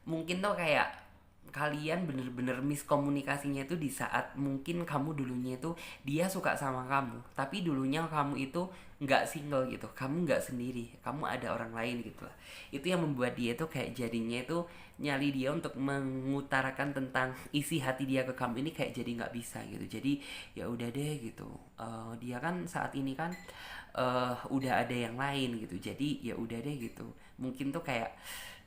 mungkin tuh kayak kalian bener-bener miskomunikasinya itu di saat mungkin kamu dulunya itu dia suka sama kamu, tapi dulunya kamu itu nggak single gitu, kamu nggak sendiri, kamu ada orang lain gitu lah. Itu yang membuat dia tuh kayak jadinya itu nyali dia untuk mengutarakan tentang isi hati dia ke kamu ini kayak jadi nggak bisa gitu. Jadi ya udah deh gitu. Dia kan saat ini kan udah ada yang lain gitu, jadi ya udah deh gitu. Mungkin tuh kayak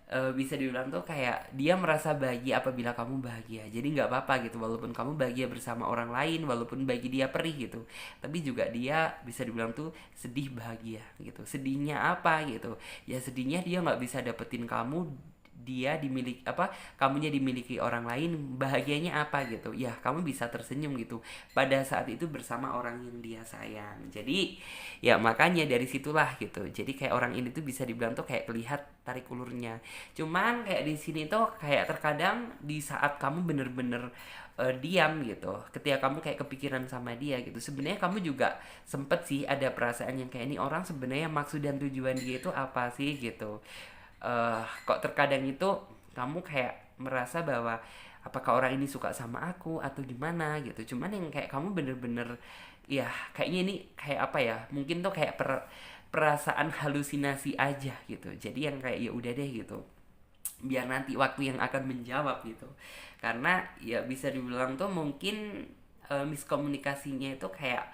bisa dibilang tuh kayak dia merasa bahagia apabila kamu bahagia, jadi nggak apa-apa gitu walaupun kamu bahagia bersama orang lain, walaupun bagi dia perih gitu, tapi juga dia bisa dibilang tuh sedih bahagia gitu. Sedihnya apa gitu ya, sedihnya dia nggak bisa dapetin kamu, dia dimiliki apa, kamunya dimiliki orang lain. Bahagianya apa gitu ya, kamu bisa tersenyum gitu pada saat itu bersama orang yang dia sayang. Jadi ya makanya dari situlah gitu, jadi kayak orang ini tuh bisa dibilang tuh kayak terlihat tarik ulurnya. Cuman kayak di sini tuh kayak terkadang di saat kamu bener-bener diam gitu, ketika kamu kayak kepikiran sama dia gitu, sebenarnya kamu juga sempet sih ada perasaan yang kayak, ini orang sebenarnya maksud dan tujuan dia itu apa sih gitu. Kok terkadang itu kamu kayak merasa bahwa apakah orang ini suka sama aku atau gimana gitu. Cuman yang kayak kamu bener-bener ya kayaknya ini kayak apa ya, mungkin tuh kayak perasaan halusinasi aja gitu. Jadi yang kayak ya udah deh gitu, biar nanti waktu yang akan menjawab gitu. Karena ya bisa dibilang tuh mungkin miskomunikasinya itu kayak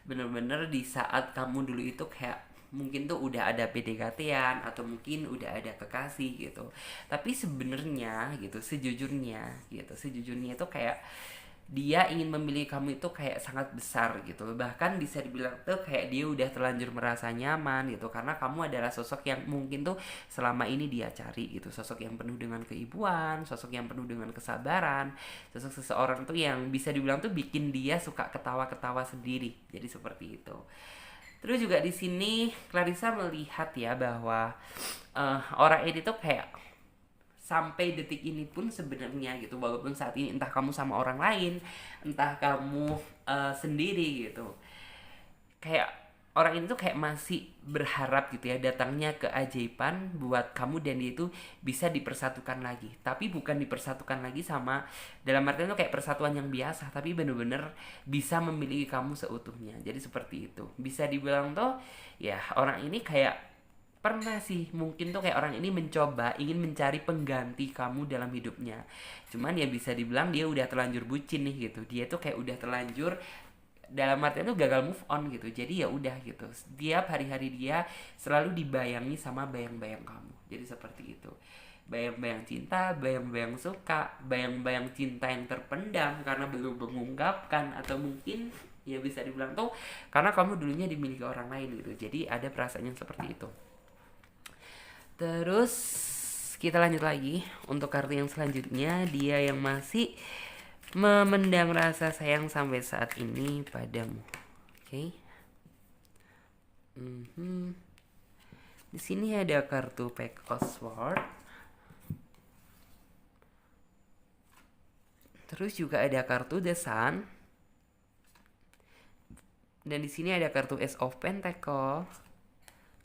bener-bener di saat kamu dulu itu kayak mungkin tuh udah ada PDKT-an atau mungkin udah ada kekasih gitu. Tapi sebenarnya gitu, sejujurnya itu kayak dia ingin memilih kamu itu kayak sangat besar gitu. Bahkan bisa dibilang tuh kayak dia udah terlanjur merasa nyaman gitu, karena kamu adalah sosok yang mungkin tuh selama ini dia cari gitu. Sosok yang penuh dengan keibuan, sosok yang penuh dengan kesabaran, sosok seseorang tuh yang bisa dibilang tuh bikin dia suka ketawa-ketawa sendiri. Jadi seperti itu. Terus juga di sini Clarissa melihat ya bahwa orang ini tuh kayak sampai detik ini pun sebenarnya gitu, walaupun saat ini entah kamu sama orang lain, entah kamu sendiri gitu, kayak orang ini tuh kayak masih berharap gitu ya datangnya keajaiban buat kamu dan dia itu bisa dipersatukan lagi, tapi bukan dipersatukan lagi sama dalam artian tuh kayak persatuan yang biasa, tapi bener-bener bisa memiliki kamu seutuhnya. Jadi seperti itu bisa dibilang tuh ya, orang ini kayak pernah sih mungkin tuh kayak orang ini mencoba ingin mencari pengganti kamu dalam hidupnya, cuman ya bisa dibilang dia udah terlanjur bucin nih gitu, dia tuh kayak udah terlanjur dalam artian tuh gagal move on gitu. Jadi ya udah gitu, setiap hari-hari dia selalu dibayangi sama bayang-bayang kamu. Jadi seperti itu, bayang-bayang cinta, bayang-bayang suka, bayang-bayang cinta yang terpendam karena belum mengungkapkan, atau mungkin ya bisa dibilang tuh karena kamu dulunya dimiliki orang lain gitu. Jadi ada perasaan yang seperti itu. Terus kita lanjut lagi untuk kartu yang selanjutnya, dia yang masih memendam rasa sayang sampai saat ini padamu. Oke. Di sini ada kartu Pack of Swords. Terus juga ada kartu The Sun. Dan di sini ada kartu Ace of Pentacle.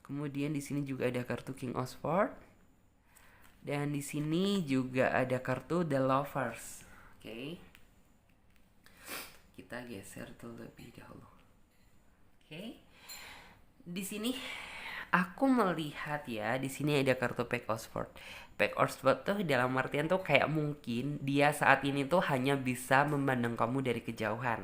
Kemudian di sini juga ada kartu King of Swords. Dan di sini juga ada kartu The Lovers. Oke. Kita geser terlebih dahulu. Oke. Di sini aku melihat ya, di sini ada kartu Pack of Swords. Pack of Swords tuh dalam artian tuh kayak mungkin dia saat ini tuh hanya bisa memandang kamu dari kejauhan.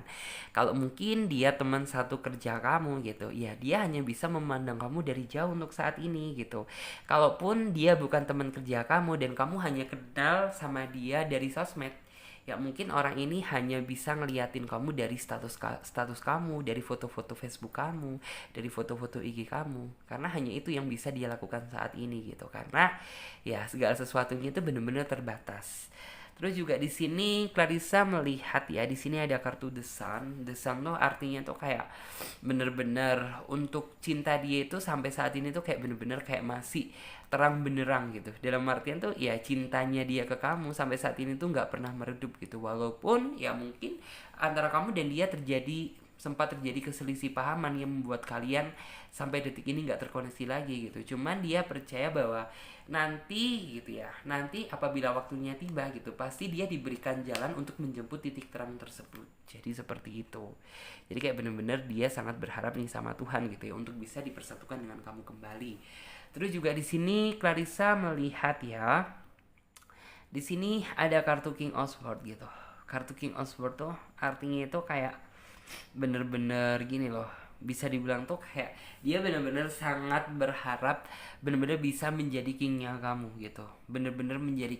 Kalau mungkin dia teman satu kerja kamu gitu, ya dia hanya bisa memandang kamu dari jauh untuk saat ini gitu. Kalaupun dia bukan teman kerja kamu dan kamu hanya kenal sama dia dari sosmed, ya mungkin orang ini hanya bisa ngeliatin kamu dari status kamu, dari foto-foto Facebook kamu, dari foto-foto IG kamu, karena hanya itu yang bisa dia lakukan saat ini gitu, karena ya segala sesuatunya itu benar-benar terbatas. Terus juga di sini Clarissa melihat ya, di sini ada kartu The Sun. The Sun tuh artinya tuh kayak bener-bener untuk cinta dia itu sampai saat ini tuh kayak bener-bener kayak masih terang benerang gitu. Dalam artian tuh ya cintanya dia ke kamu sampai saat ini tuh nggak pernah meredup gitu. Walaupun ya mungkin antara kamu dan dia sempat terjadi keselisih pahaman yang membuat kalian sampai detik ini nggak terkoneksi lagi gitu. Cuman dia percaya bahwa nanti gitu ya, nanti apabila waktunya tiba gitu, pasti dia diberikan jalan untuk menjemput titik terang tersebut. Jadi seperti itu. Jadi kayak bener-bener dia sangat berharap nih sama Tuhan gitu ya, untuk bisa dipersatukan dengan kamu kembali. Terus juga di sini Clarissa melihat ya, di sini ada kartu King of Swords gitu. Kartu King of Swords tuh artinya itu kayak bener-bener gini loh, bisa dibilang tuh kayak dia bener-bener sangat berharap bener-bener bisa menjadi kingnya kamu gitu, bener-bener menjadi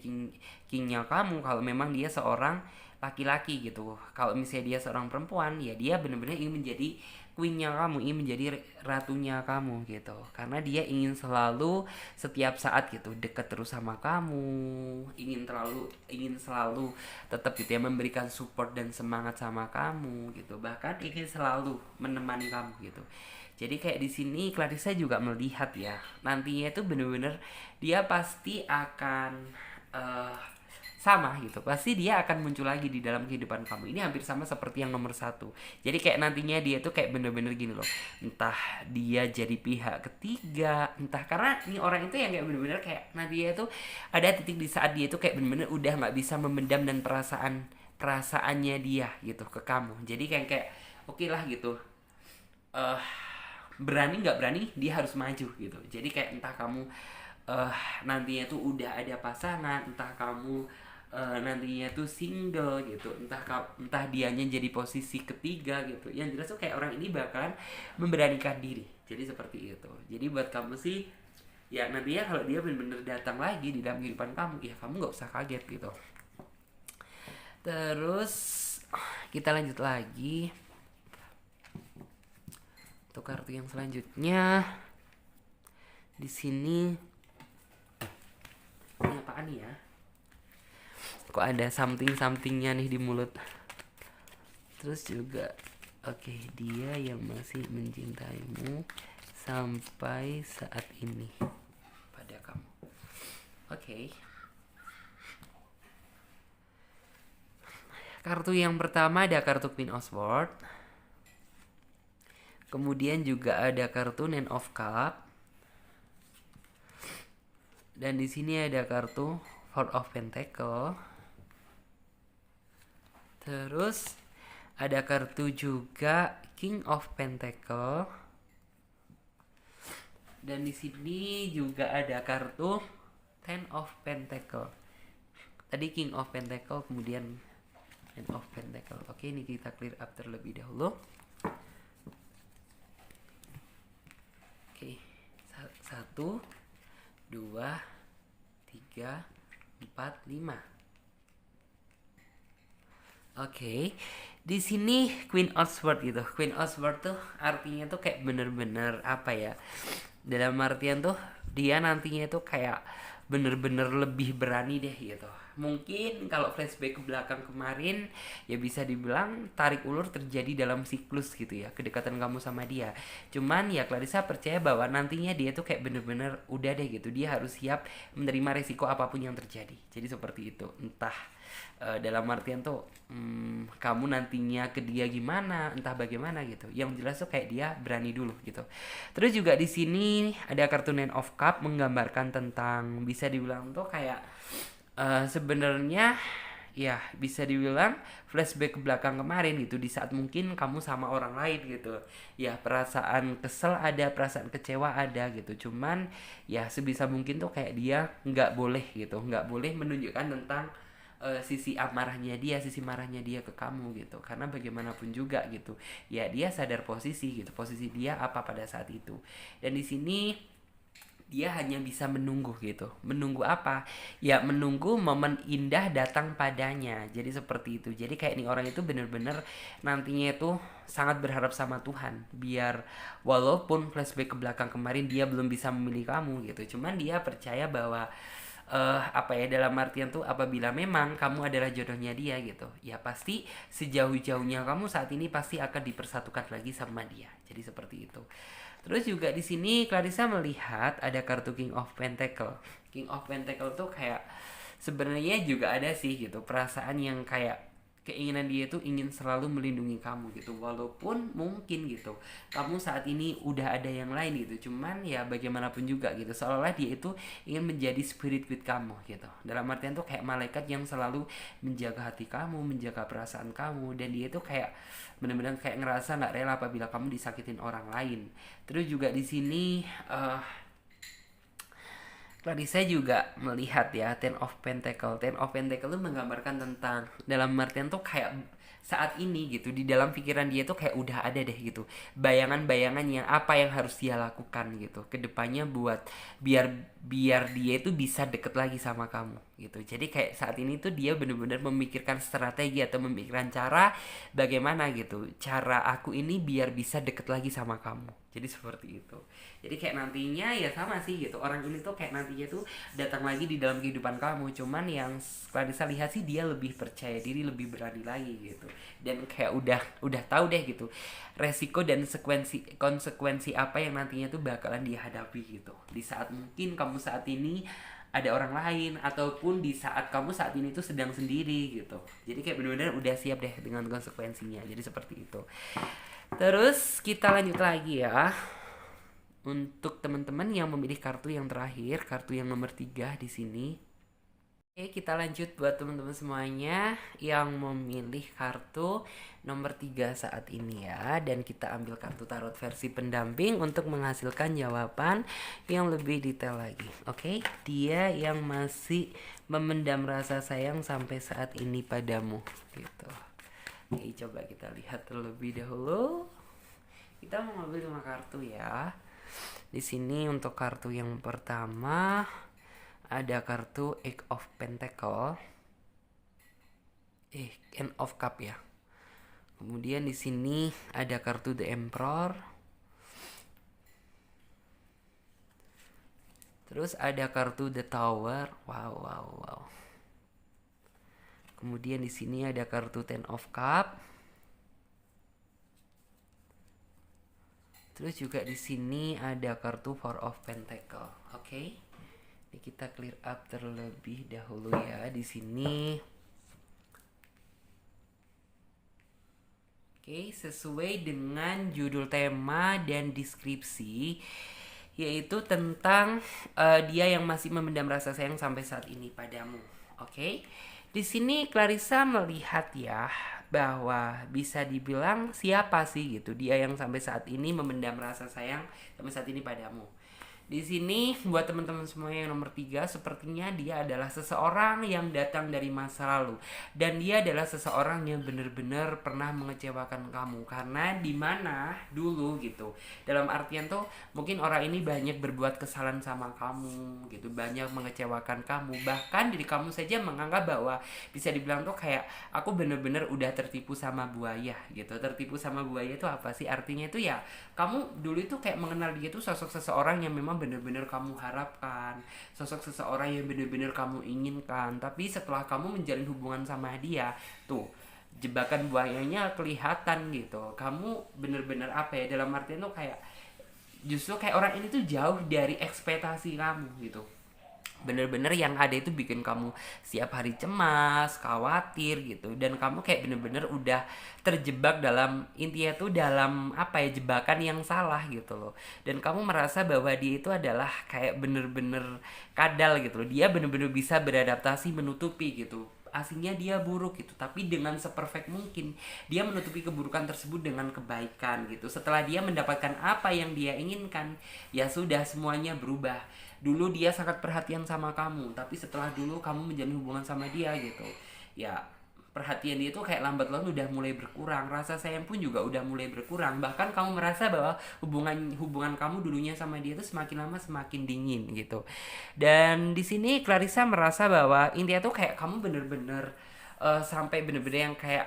kingnya kamu kalau memang dia seorang laki-laki gitu. Kalau misalnya dia seorang perempuan, ya dia bener-bener ingin menjadi queennya kamu, ingin menjadi ratunya kamu gitu, karena dia ingin selalu setiap saat gitu deket terus sama kamu, ingin selalu tetap gitu ya memberikan support dan semangat sama kamu gitu, bahkan ingin selalu menemani kamu gitu. Jadi kayak di sini Clarissa juga melihat ya, nantinya itu bener-bener dia pasti akan sama gitu, pasti dia akan muncul lagi di dalam kehidupan kamu. Ini hampir sama seperti yang nomor satu. Jadi kayak nantinya dia tuh kayak bener-bener gini loh, entah dia jadi pihak ketiga, entah karena ini orang itu yang kayak bener-bener kayak nanti dia tuh ada titik di saat dia tuh kayak bener-bener udah nggak bisa memendam dan perasaannya dia gitu ke kamu. Jadi kayak oke lah gitu, berani nggak berani dia harus maju gitu. Jadi kayak entah kamu nantinya tuh udah ada pasangan, entah kamu nantinya tuh single gitu, entah dianya jadi posisi ketiga gitu, yang jelas tuh kayak orang ini bakalan memberanikan diri. Jadi seperti itu. Jadi buat kamu sih ya, nantinya kalau dia benar-benar datang lagi di dalam kehidupan kamu, ya kamu nggak usah kaget gitu. Terus kita lanjut lagi untuk kartu yang selanjutnya. Di sini ini apaan ya? Kok ada somethingnya nih di mulut. Terus juga Oke, dia yang masih mencintaimu sampai saat ini pada kamu. Oke. Kartu yang pertama ada kartu Queen of Swords. Kemudian juga ada kartu Nine of Cups. Dan di sini ada kartu Four of Pentacles. Terus ada kartu juga King of Pentacles. Dan di sini juga ada kartu Ten of Pentacles. Tadi King of Pentacles, kemudian Ten of Pentacles. Oke, ini kita clear up terlebih dahulu. Oke, 1, 2, 3, 4, 5. Oke, di sini Queen of Swords gitu. Queen of Swords tuh artinya tuh kayak bener-bener apa ya? Dalam artian tuh dia nantinya tuh kayak bener-bener lebih berani deh gitu. Mungkin kalau flashback ke belakang kemarin ya bisa dibilang tarik ulur terjadi dalam siklus gitu ya, kedekatan kamu sama dia. Cuman ya Clarissa percaya bahwa nantinya dia tuh kayak bener-bener udah deh gitu, dia harus siap menerima resiko apapun yang terjadi. Jadi seperti itu. Entah dalam artian tuh kamu nantinya ke dia gimana, entah bagaimana gitu. Yang jelas tuh kayak dia berani dulu gitu. Terus juga di sini ada kartu Nine of Cup menggambarkan tentang bisa dibilang tuh kayak sebenarnya ya bisa dibilang flashback ke belakang kemarin gitu, di saat mungkin kamu sama orang lain gitu ya, perasaan kesel ada, perasaan kecewa ada gitu. Cuman ya sebisa mungkin tuh kayak dia nggak boleh gitu, nggak boleh menunjukkan tentang sisi amarahnya dia, sisi marahnya dia ke kamu gitu, karena bagaimanapun juga gitu ya dia sadar posisi gitu, posisi dia apa pada saat itu. Dan di sini dia hanya bisa menunggu gitu. Menunggu apa? Ya menunggu momen indah datang padanya. Jadi seperti itu. Jadi kayak nih orang itu bener-bener nantinya itu sangat berharap sama Tuhan. Biar walaupun flashback ke belakang kemarin dia belum bisa memilih kamu gitu. Cuman dia percaya bahwa apa ya, dalam artian tuh apabila memang kamu adalah jodohnya dia gitu, ya pasti sejauh-jauhnya kamu saat ini pasti akan dipersatukan lagi sama dia. Jadi seperti itu. Terus juga di sini Clarissa melihat ada kartu King of Pentacle. King of Pentacle tuh kayak sebenarnya juga ada sih gitu perasaan yang kayak keinginan dia tuh ingin selalu melindungi kamu gitu, walaupun mungkin gitu kamu saat ini udah ada yang lain gitu. Cuman ya bagaimanapun juga gitu, seolah-olah dia itu ingin menjadi spirit with kamu gitu, dalam artian tuh kayak malaikat yang selalu menjaga hati kamu, menjaga perasaan kamu. Dan dia tuh kayak benar-benar kayak ngerasa nggak rela apabila kamu disakitin orang lain. Terus juga di sini tadi saya juga melihat ya Ten of Pentacle. Ten of Pentacle itu menggambarkan tentang dalam artian tuh kayak saat ini gitu di dalam pikiran dia tuh kayak udah ada deh gitu bayangan-bayangan yang apa yang harus dia lakukan gitu kedepannya buat biar biar dia itu bisa deket lagi sama kamu gitu. Jadi kayak saat ini tuh dia bener-bener memikirkan strategi atau memikirkan cara bagaimana gitu cara aku ini biar bisa deket lagi sama kamu. Jadi seperti itu. Jadi kayak nantinya ya sama sih gitu, orang ini tuh kayak nantinya tuh datang lagi di dalam kehidupan kamu. Cuman yang Clarissa lihat sih dia lebih percaya diri, lebih berani lagi gitu. Dan kayak udah tahu deh gitu resiko dan konsekuensi apa yang nantinya tuh bakalan dihadapi gitu di saat mungkin kamu saat ini ada orang lain, ataupun di saat kamu saat ini tuh sedang sendiri gitu. Jadi kayak benar-benar udah siap deh dengan konsekuensinya. Jadi seperti itu. Terus kita lanjut lagi ya. Untuk teman-teman yang memilih kartu yang terakhir, kartu yang nomor 3 di sini. Oke, kita lanjut buat teman-teman semuanya yang memilih kartu nomor 3 saat ini ya. Dan kita ambil kartu tarot versi pendamping untuk menghasilkan jawaban yang lebih detail lagi. Oke, dia yang masih memendam rasa sayang sampai saat ini padamu gitu. Oke, coba kita lihat terlebih dahulu. Kita mau ngambil 5 kartu ya. Di sini untuk kartu yang pertama ada kartu Eight of Pentacle, End of Cup ya. Kemudian di sini ada kartu The Emperor. Terus ada kartu The Tower. Wow. Kemudian di sini ada kartu Ten of Cup. Terus juga di sini ada kartu Four of Pentacle. Oke. Ini kita clear up terlebih dahulu ya di sini. Oke, sesuai dengan judul tema dan deskripsi, yaitu tentang dia yang masih memendam rasa sayang sampai saat ini padamu. Oke, di sini Clarissa melihat ya bahwa bisa dibilang siapa sih gitu dia yang sampai saat ini memendam rasa sayang sampai saat ini padamu. Di sini buat teman-teman semua yang nomor 3, sepertinya dia adalah seseorang yang datang dari masa lalu. Dan dia adalah seseorang yang benar-benar pernah mengecewakan kamu. Karena di mana dulu gitu. Dalam artian tuh mungkin orang ini banyak berbuat kesalahan sama kamu gitu. Banyak mengecewakan kamu. Bahkan diri kamu saja menganggap bahwa bisa dibilang tuh kayak aku benar-benar udah tertipu sama buaya gitu. Tertipu sama buaya itu apa sih? Artinya itu ya kamu dulu itu kayak mengenal dia tuh sosok seseorang yang memang benar-benar kamu harapkan, sosok seseorang yang benar-benar kamu inginkan. Tapi setelah kamu menjalin hubungan sama dia, tuh jebakan buayanya kelihatan gitu. Kamu benar-benar apa ya, dalam artian tuh kayak justru kayak orang ini tuh jauh dari ekspektasi kamu gitu. Bener-bener yang ada itu bikin kamu setiap hari cemas, khawatir gitu. Dan kamu kayak bener-bener udah terjebak dalam, intinya tuh dalam apa ya, jebakan yang salah gitu loh. Dan kamu merasa bahwa dia itu adalah kayak bener-bener kadal gitu loh. Dia bener-bener bisa beradaptasi, menutupi gitu. Aslinya dia buruk gitu, tapi dengan seperfect mungkin dia menutupi keburukan tersebut dengan kebaikan gitu. Setelah dia mendapatkan apa yang dia inginkan, ya sudah, semuanya berubah. Dulu dia sangat perhatian sama kamu, tapi setelah dulu kamu menjalin hubungan sama dia gitu, ya perhatian dia tuh kayak lambat laun udah mulai berkurang, rasa sayang pun juga udah mulai berkurang. Bahkan kamu merasa bahwa hubungan hubungan kamu dulunya sama dia tuh semakin lama semakin dingin gitu. Dan di sini Clarissa merasa bahwa intinya tuh kayak kamu bener-bener sampai bener-bener yang kayak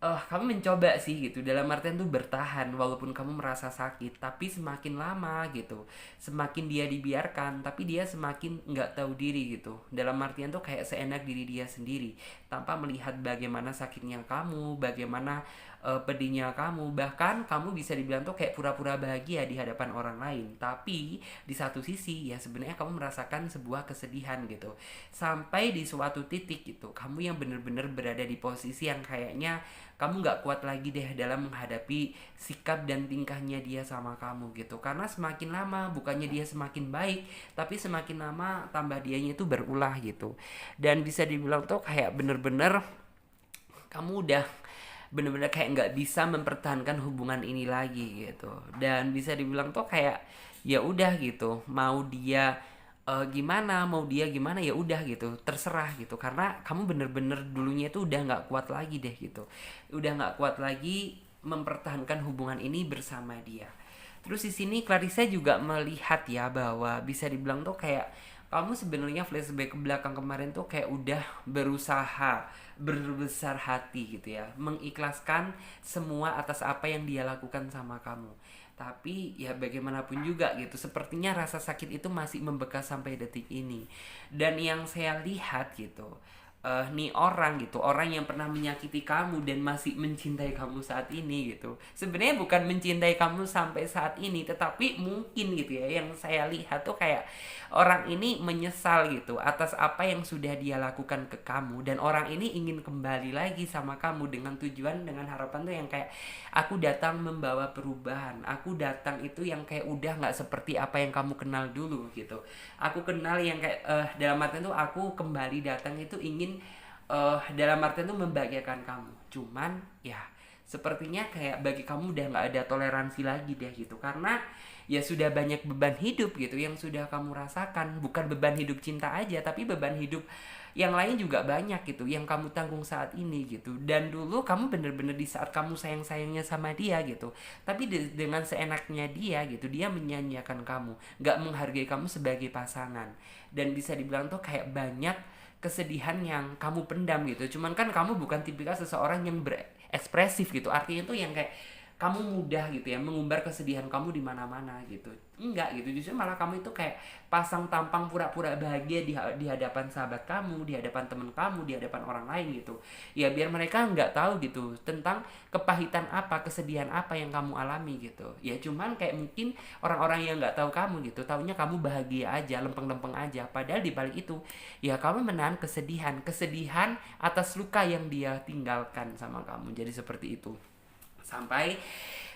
kamu mencoba sih gitu, dalam artian tuh bertahan walaupun kamu merasa sakit, tapi semakin lama gitu, semakin dia dibiarkan, tapi dia semakin nggak tahu diri gitu, dalam artian tuh kayak seenak diri dia sendiri tanpa melihat bagaimana sakitnya kamu, bagaimana pedihnya kamu. Bahkan kamu bisa dibilang tuh kayak pura-pura bahagia di hadapan orang lain, tapi di satu sisi ya sebenarnya kamu merasakan sebuah kesedihan gitu, sampai di suatu titik gitu kamu yang bener-bener berada di posisi yang kayaknya kamu nggak kuat lagi deh dalam menghadapi sikap dan tingkahnya dia sama kamu gitu. Karena semakin lama bukannya dia semakin baik, tapi semakin lama tambah dianya itu berulah gitu. Dan bisa dibilang tuh kayak bener-bener kamu udah bener-bener kayak nggak bisa mempertahankan hubungan ini lagi gitu. Dan bisa dibilang tuh kayak ya udah gitu, mau dia gimana, mau dia gimana, ya udah gitu, terserah gitu. Karena kamu bener-bener dulunya itu udah nggak kuat lagi deh gitu, udah nggak kuat lagi mempertahankan hubungan ini bersama dia. Terus di sini Clarissa juga melihat ya bahwa bisa dibilang tuh kayak kamu sebenarnya flashback ke belakang kemarin tuh kayak udah berusaha berbesar hati gitu ya, mengikhlaskan semua atas apa yang dia lakukan sama kamu. Tapi ya bagaimanapun juga gitu, sepertinya rasa sakit itu masih membekas sampai detik ini. Dan yang saya lihat gitu, nih orang gitu, orang yang pernah menyakiti kamu dan masih mencintai kamu saat ini gitu, sebenarnya bukan mencintai kamu sampai saat ini, tetapi mungkin gitu ya, yang saya lihat tuh kayak orang ini menyesal gitu atas apa yang sudah dia lakukan ke kamu. Dan orang ini ingin kembali lagi sama kamu dengan tujuan, dengan harapan tuh yang kayak aku datang membawa perubahan, aku datang itu yang kayak udah nggak seperti apa yang kamu kenal dulu gitu. Aku kenal yang kayak dalam artian tuh aku kembali datang itu ingin dalam artian tuh membahagiakan kamu. Cuman ya sepertinya kayak bagi kamu udah nggak ada toleransi lagi deh gitu, karena ya sudah banyak beban hidup gitu yang sudah kamu rasakan. Bukan beban hidup cinta aja, tapi beban hidup yang lain juga banyak gitu yang kamu tanggung saat ini gitu. Dan dulu kamu bener-bener di saat kamu sayang-sayangnya sama dia gitu, tapi dengan seenaknya dia gitu, dia menyanyiakan kamu, nggak menghargai kamu sebagai pasangan. Dan bisa dibilang tuh kayak banyak kesedihan yang kamu pendam gitu. Cuman kan kamu bukan tipikal seseorang yang berekspresif gitu, artinya tuh yang kayak kamu mudah gitu ya mengumbar kesedihan kamu di mana-mana gitu. Enggak gitu, justru malah kamu itu kayak pasang tampang pura-pura bahagia di hadapan sahabat kamu, di hadapan temen kamu, di hadapan orang lain gitu. Ya biar mereka nggak tahu gitu tentang kepahitan apa, kesedihan apa yang kamu alami gitu. Ya cuman kayak mungkin orang-orang yang nggak tahu kamu gitu, taunya kamu bahagia aja, lempeng-lempeng aja. Padahal di balik itu, ya kamu menahan kesedihan atas luka yang dia tinggalkan sama kamu. Jadi seperti itu. Sampai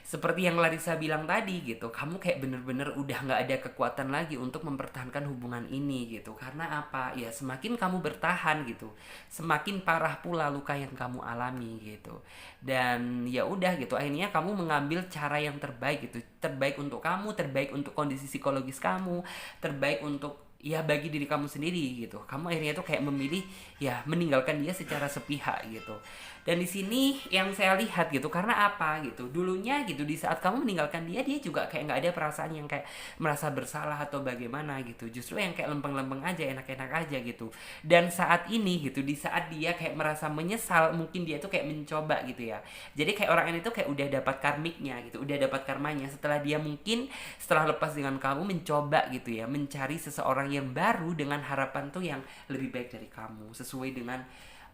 seperti yang Larissa bilang tadi gitu, kamu kayak bener-bener udah nggak ada kekuatan lagi untuk mempertahankan hubungan ini gitu. Karena apa? Ya semakin kamu bertahan gitu, semakin parah pula luka yang kamu alami gitu. Dan ya udah gitu, akhirnya kamu mengambil cara yang terbaik gitu, terbaik untuk kamu, terbaik untuk kondisi psikologis kamu, terbaik untuk ya bagi diri kamu sendiri gitu. Kamu akhirnya tuh kayak memilih ya meninggalkan dia secara sepihak gitu. Dan di sini yang saya lihat gitu, karena apa gitu, dulunya gitu di saat kamu meninggalkan dia juga kayak nggak ada perasaan yang kayak merasa bersalah atau bagaimana gitu, justru yang kayak lempeng-lempeng aja, enak-enak aja gitu. Dan saat ini gitu, di saat dia kayak merasa menyesal, mungkin dia tuh kayak mencoba gitu ya, jadi kayak orang ini tuh kayak udah dapat karmiknya gitu, udah dapat karmanya setelah dia mungkin setelah lepas dengan kamu mencoba gitu ya, mencari seseorang yang baru dengan harapan tuh yang lebih baik dari kamu, sesuai dengan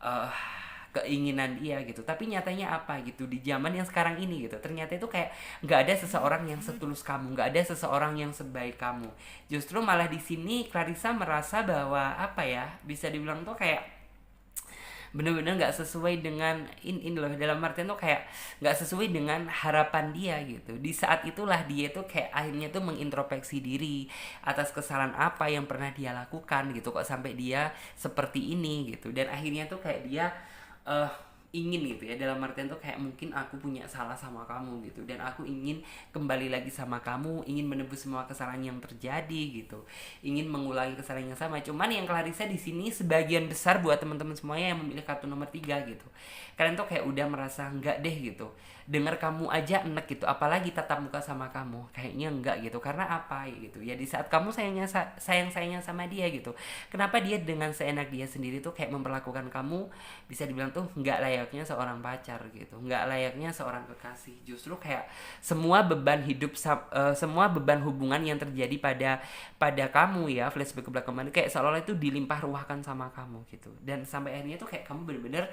uh, keinginan dia gitu. Tapi nyatanya apa gitu, di zaman yang sekarang ini gitu, ternyata itu kayak nggak ada seseorang yang setulus kamu, nggak ada seseorang yang sebaik kamu. Justru malah di sini Clarissa merasa bahwa apa ya, bisa dibilang tuh kayak bener-bener nggak sesuai dengan in loh, dalam artian tuh kayak nggak sesuai dengan harapan dia gitu. Di saat itulah dia tuh kayak akhirnya tuh mengintrospeksi diri atas kesalahan apa yang pernah dia lakukan gitu, kok sampai dia seperti ini gitu. Dan akhirnya tuh kayak dia eh ingin gitu ya, dalam artian tuh kayak mungkin aku punya salah sama kamu gitu, dan aku ingin kembali lagi sama kamu, ingin menebus semua kesalahan yang terjadi gitu, ingin mengulangi kesalahan yang sama. Cuman yang Clarissa di sini sebagian besar buat teman-teman semuanya yang memilih kartu nomor 3 gitu, kalian tuh kayak udah merasa enggak deh gitu, dengar kamu aja enek gitu, apalagi tatap muka sama kamu, kayaknya enggak gitu. Karena apa gitu ya, di saat kamu sayangnya sama dia gitu, kenapa dia dengan seenak dia sendiri tuh kayak memperlakukan kamu, bisa dibilang tuh nggak layaknya seorang pacar gitu, nggak layaknya seorang kekasih. Justru kayak semua beban hidup, semua beban hubungan yang terjadi pada kamu ya, flashback ke belakang, kayak seolah-olah itu dilimpah ruahkan sama kamu gitu. Dan sampai akhirnya tuh kayak kamu bener-bener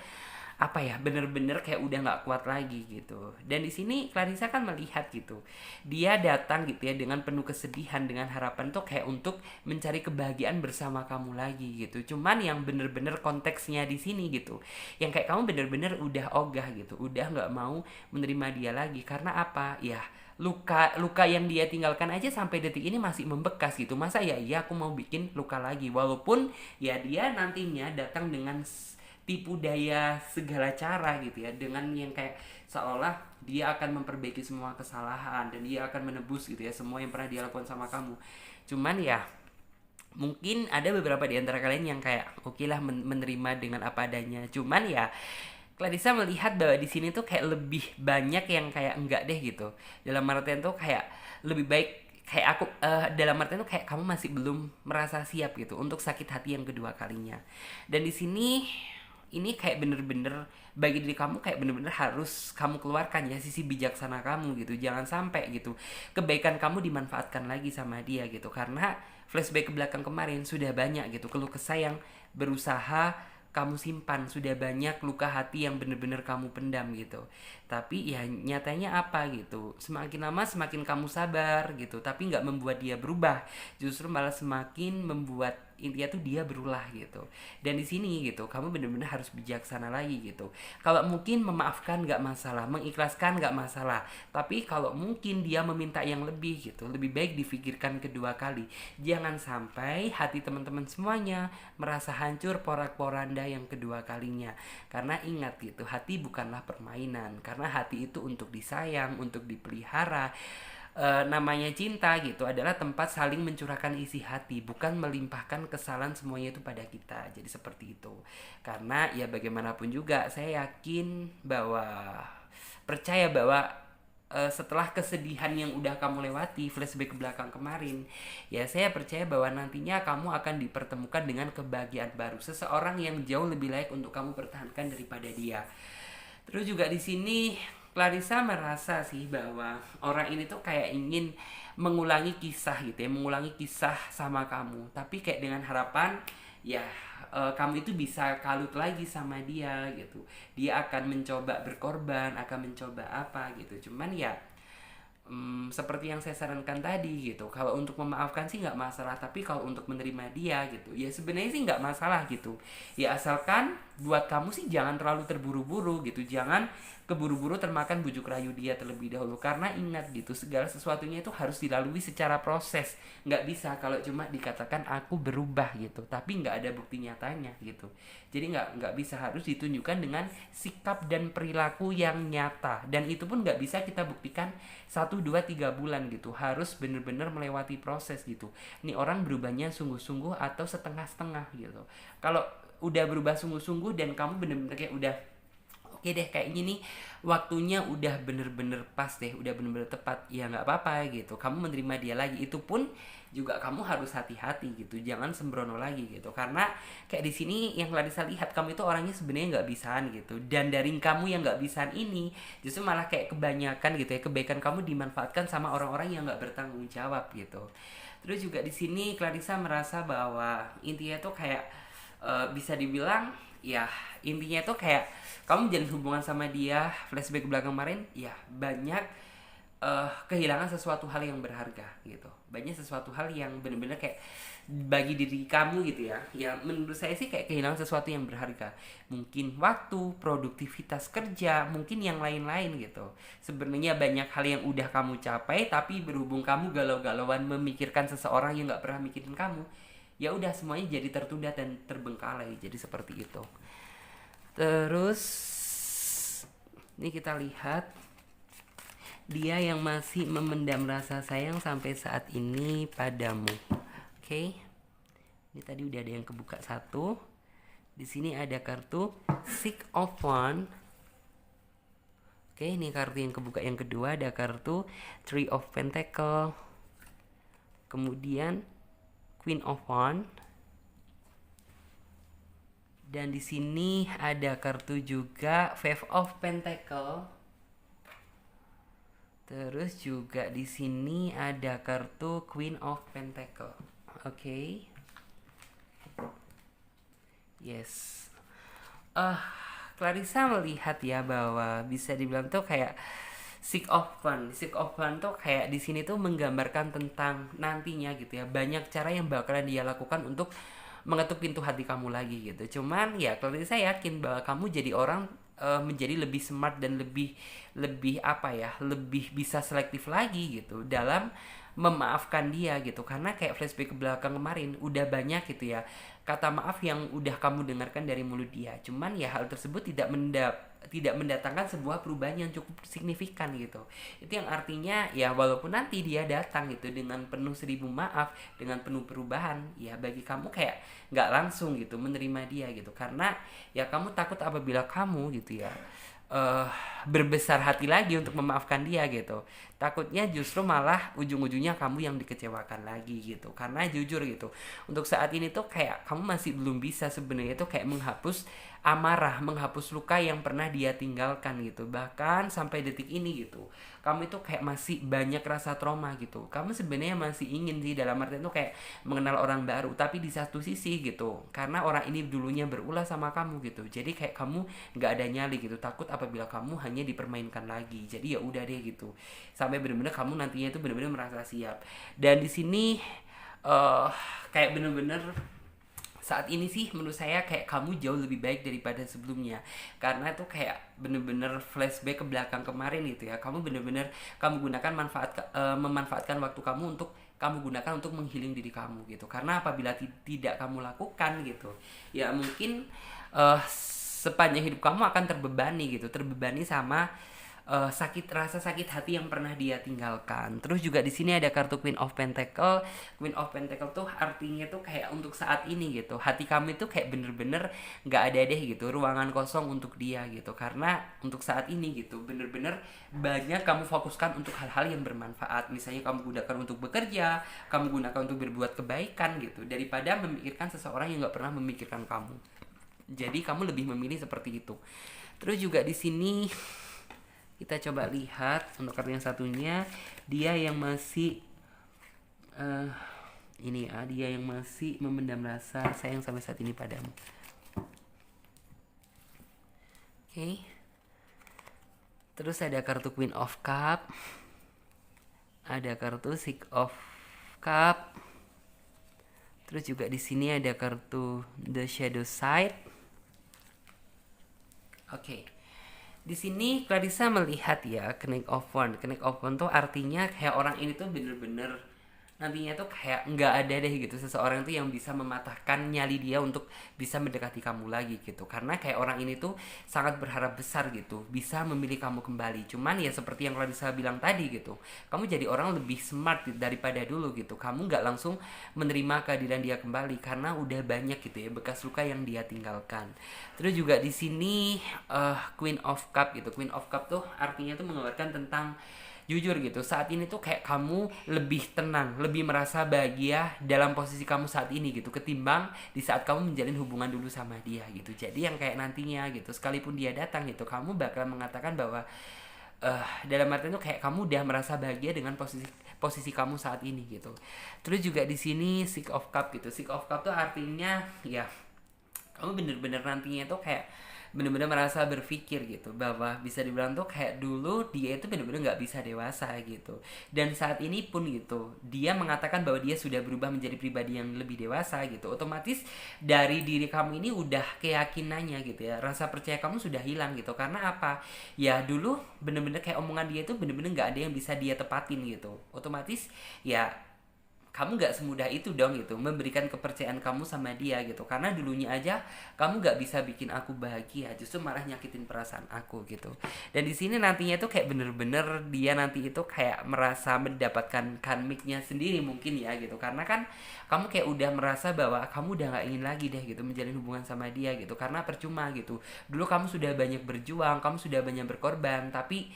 apa ya, bener-bener kayak udah nggak kuat lagi gitu. Dan di sini Clarissa kan melihat gitu, dia datang gitu ya dengan penuh kesedihan, dengan harapan tuh kayak untuk mencari kebahagiaan bersama kamu lagi gitu. Cuman yang bener-bener konteksnya di sini gitu, yang kayak kamu bener-bener udah ogah gitu, udah nggak mau menerima dia lagi. Karena apa ya, luka yang dia tinggalkan aja sampai detik ini masih membekas gitu. Masa ya iya aku mau bikin luka lagi, walaupun ya dia nantinya datang dengan tipu daya segala cara gitu ya, dengan yang kayak seolah dia akan memperbaiki semua kesalahan dan dia akan menebus gitu ya semua yang pernah dia lakukan sama kamu. Cuman ya mungkin ada beberapa di antara kalian yang kayak oke lah menerima dengan apa adanya. Cuman ya Clarissa melihat bahwa di sini tuh kayak lebih banyak yang kayak enggak deh gitu, dalam artian tuh kayak lebih baik, kayak aku dalam artian tuh kayak kamu masih belum merasa siap gitu untuk sakit hati yang kedua kalinya. Dan di sini ini kayak bener-bener bagi diri kamu, kayak bener-bener harus kamu keluarkan ya sisi bijaksana kamu gitu. Jangan sampai gitu kebaikan kamu dimanfaatkan lagi sama dia gitu, karena flashback ke belakang kemarin sudah banyak gitu keluh kesah yang berusaha kamu simpan, sudah banyak luka hati yang bener-bener kamu pendam gitu. Tapi ya nyatanya apa gitu, semakin lama semakin kamu sabar gitu, tapi nggak membuat dia berubah, justru malah semakin membuat intinya tuh dia berulah gitu. Dan di sini gitu kamu bener-bener harus bijaksana lagi gitu. Kalau mungkin memaafkan nggak masalah, mengikhlaskan nggak masalah, tapi kalau mungkin dia meminta yang lebih gitu, lebih baik difikirkan kedua kali. Jangan sampai hati teman-teman semuanya merasa hancur porak-poranda yang kedua kalinya. Karena ingat gitu, hati bukanlah permainan, karena hati itu untuk disayang, untuk dipelihara. Namanya cinta gitu adalah tempat saling mencurahkan isi hati, bukan melimpahkan kesalahan semuanya itu pada kita. Jadi seperti itu. Karena ya bagaimanapun juga saya yakin bahwa, percaya bahwa setelah kesedihan yang udah kamu lewati, flashback ke belakang kemarin, ya saya percaya bahwa nantinya kamu akan dipertemukan dengan kebahagiaan baru, seseorang yang jauh lebih layak untuk kamu pertahankan daripada dia. Terus juga di sini Clarissa merasa sih bahwa orang ini tuh kayak ingin mengulangi kisah gitu ya, mengulangi kisah sama kamu. Tapi kayak dengan harapan ya kamu itu bisa kalut lagi sama dia gitu. Dia akan mencoba berkorban, akan mencoba apa gitu. Cuman ya seperti yang saya sarankan tadi gitu, kalau untuk memaafkan sih nggak masalah, tapi kalau untuk menerima dia gitu ya sebenarnya sih nggak masalah gitu ya, asalkan buat kamu sih jangan terlalu terburu-buru gitu, jangan keburu-buru termakan bujuk rayu dia terlebih dahulu, karena ingat gitu segala sesuatunya itu harus dilalui secara proses, nggak bisa kalau cuma dikatakan aku berubah gitu tapi nggak ada bukti nyatanya gitu. Jadi nggak bisa, harus ditunjukkan dengan sikap dan perilaku yang nyata, dan itu pun nggak bisa kita buktikan 1 2 3 bulan gitu, harus bener-bener melewati proses gitu. Nih orang berubahnya sungguh-sungguh atau setengah-setengah gitu. Kalau udah berubah sungguh-sungguh dan kamu bener-bener kayak udah oke deh kayak gini, waktunya udah bener-bener pas deh, udah bener-bener tepat, ya nggak apa-apa gitu, kamu menerima dia lagi. Itu pun juga kamu harus hati-hati gitu, jangan sembrono lagi gitu, karena kayak di sini yang Larissa lihat, kamu itu orangnya sebenarnya nggak bisaan gitu, dan dari kamu yang nggak bisaan ini justru malah kayak kebanyakan gitu ya, kebaikan kamu dimanfaatkan sama orang-orang yang nggak bertanggung jawab gitu. Terus juga di sini Clarissa merasa bahwa intinya tuh kayak bisa dibilang ya, intinya tuh kayak kamu menjalin hubungan sama dia, flashback ke belakang kemarin ya, banyak kehilangan sesuatu hal yang berharga gitu, banyak sesuatu hal yang benar-benar kayak bagi diri kamu gitu ya, ya menurut saya sih kayak kehilangan sesuatu yang berharga, mungkin waktu, produktivitas kerja, mungkin yang lain-lain gitu. Sebenarnya banyak hal yang udah kamu capai, tapi berhubung kamu galau-galauan memikirkan seseorang yang nggak pernah mikirin kamu, ya udah semuanya jadi tertunda dan terbengkalai, jadi seperti itu. Terus ini kita lihat dia yang masih memendam rasa sayang sampai saat ini padamu. Oke. Ini tadi udah ada yang kebuka satu. Di sini ada kartu Six of Wands. Oke, ini kartu yang kebuka yang kedua, ada kartu Three of Pentacles. Kemudian Queen of Wands. Dan di sini ada kartu juga Five of Pentacles. Terus juga di sini ada kartu Queen of Pentacles. Oke. Yes. Clarissa melihat ya bahwa bisa dibilang tuh kayak Six of Wands. Six of Wands tuh kayak di sini tuh menggambarkan tentang nantinya gitu ya. Banyak cara yang bakalan dia lakukan untuk mengetuk pintu hati kamu lagi gitu. Cuman ya Clarissa yakin bahwa kamu jadi orang menjadi lebih smart dan lebih apa ya, lebih bisa selektif lagi gitu dalam memaafkan dia gitu, karena kayak flashback ke belakang kemarin udah banyak gitu ya kata maaf yang udah kamu dengarkan dari mulut dia. Cuman ya hal tersebut tidak mendatangkan sebuah perubahan yang cukup signifikan gitu. Itu yang artinya ya walaupun nanti dia datang gitu dengan penuh 1000 maaf, dengan penuh perubahan, ya bagi kamu kayak nggak langsung gitu menerima dia gitu, karena ya kamu takut apabila kamu gitu ya berbesar hati lagi untuk memaafkan dia gitu, takutnya justru malah ujung-ujungnya kamu yang dikecewakan lagi gitu. Karena jujur gitu, untuk saat ini tuh kayak kamu masih belum bisa sebenarnya tuh kayak menghapus amarah, menghapus luka yang pernah dia tinggalkan gitu. Bahkan sampai detik ini gitu, kamu itu kayak masih banyak rasa trauma gitu. Kamu sebenarnya masih ingin sih dalam artian tuh kayak mengenal orang baru, tapi di satu sisi gitu, karena orang ini dulunya berulah sama kamu gitu, jadi kayak kamu nggak ada nyali gitu, takut apabila kamu hanya dipermainkan lagi. Jadi ya udah deh gitu, sampai bener-bener kamu nantinya itu bener-bener merasa siap. Dan di sini kayak bener-bener saat ini sih menurut saya kayak kamu jauh lebih baik daripada sebelumnya, karena tuh kayak bener-bener flashback ke belakang kemarin gitu ya, kamu bener-bener kamu gunakan memanfaatkan waktu kamu untuk kamu gunakan untuk menghealing diri kamu gitu. Karena apabila tidak kamu lakukan gitu ya, mungkin sepanjang hidup kamu akan terbebani gitu, terbebani sama rasa sakit hati yang pernah dia tinggalkan. Terus juga di sini ada kartu Queen of Pentacle. Queen of Pentacle tuh artinya tuh kayak untuk saat ini gitu, hati kamu itu kayak bener-bener nggak ada deh gitu ruangan kosong untuk dia gitu, karena untuk saat ini gitu bener-bener banyak kamu fokuskan untuk hal-hal yang bermanfaat. Misalnya kamu gunakan untuk bekerja, kamu gunakan untuk berbuat kebaikan gitu, daripada memikirkan seseorang yang nggak pernah memikirkan kamu. Jadi kamu lebih memilih seperti itu. Terus juga di sini Kita coba lihat untuk kartu yang satunya, dia yang masih dia yang masih memendam rasa sayang sampai saat ini padamu. Oke. Terus ada kartu Queen of Cup, ada kartu Six of Cup. Terus juga di sini ada kartu The Shadow Side. Oke. Di sini Clarissa melihat ya Knight of Wands. Knight of Wands tuh artinya kayak orang ini tuh bener-bener nantinya tuh kayak nggak ada deh gitu seseorang tuh yang bisa mematahkan nyali dia untuk bisa mendekati kamu lagi gitu, karena kayak orang ini tuh sangat berharap besar gitu bisa memilih kamu kembali. Cuman ya seperti yang Clarissa bilang tadi gitu, kamu jadi orang lebih smart daripada dulu gitu, kamu nggak langsung menerima kehadiran dia kembali karena udah banyak gitu ya bekas luka yang dia tinggalkan. Terus juga di sini Queen of Cup gitu. Queen of Cup tuh artinya tuh menggambarkan tentang jujur gitu, saat ini tuh kayak kamu lebih tenang, lebih merasa bahagia dalam posisi kamu saat ini gitu, ketimbang di saat kamu menjalin hubungan dulu sama dia gitu. Jadi yang kayak nantinya gitu, sekalipun dia datang gitu, kamu bakal mengatakan bahwa dalam arti itu kayak kamu udah merasa bahagia dengan posisi kamu saat ini gitu. Terus juga di sini Six of Cup gitu. Six of Cup tuh artinya ya kamu bener-bener nantinya tuh kayak bener-bener merasa berpikir gitu bahwa bisa dibilang tuh kayak dulu dia itu bener-bener nggak bisa dewasa gitu, dan saat ini pun gitu dia mengatakan bahwa dia sudah berubah menjadi pribadi yang lebih dewasa gitu. Otomatis dari diri kamu ini udah keyakinannya gitu ya, rasa percaya kamu sudah hilang gitu. Karena apa ya, dulu bener-bener kayak omongan dia itu bener-bener nggak ada yang bisa dia tepatin gitu. Otomatis ya kamu gak semudah itu dong gitu memberikan kepercayaan kamu sama dia gitu, karena dulunya aja kamu gak bisa bikin aku bahagia, justru malah nyakitin perasaan aku gitu. Dan di sini nantinya tuh kayak bener-bener dia nanti itu kayak merasa mendapatkan karmiknya sendiri mungkin ya gitu, karena kan kamu kayak udah merasa bahwa kamu udah gak ingin lagi deh gitu menjalin hubungan sama dia gitu, karena percuma gitu. Dulu kamu sudah banyak berjuang, kamu sudah banyak berkorban, tapi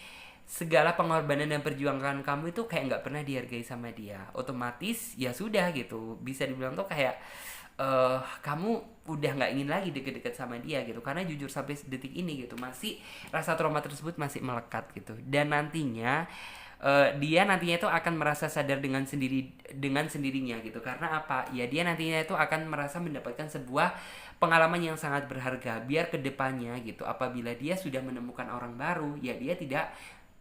segala pengorbanan dan perjuangan kamu itu kayak nggak pernah dihargai sama dia. Otomatis ya sudah gitu, bisa dibilang tuh kayak kamu udah nggak ingin lagi deket-deket sama dia gitu, karena jujur sampai detik ini gitu masih rasa trauma tersebut masih melekat gitu. Dan nantinya dia nantinya itu akan merasa sadar dengan sendirinya gitu. Karena apa ya, dia nantinya itu akan merasa mendapatkan sebuah pengalaman yang sangat berharga, biar kedepannya gitu apabila dia sudah menemukan orang baru ya dia tidak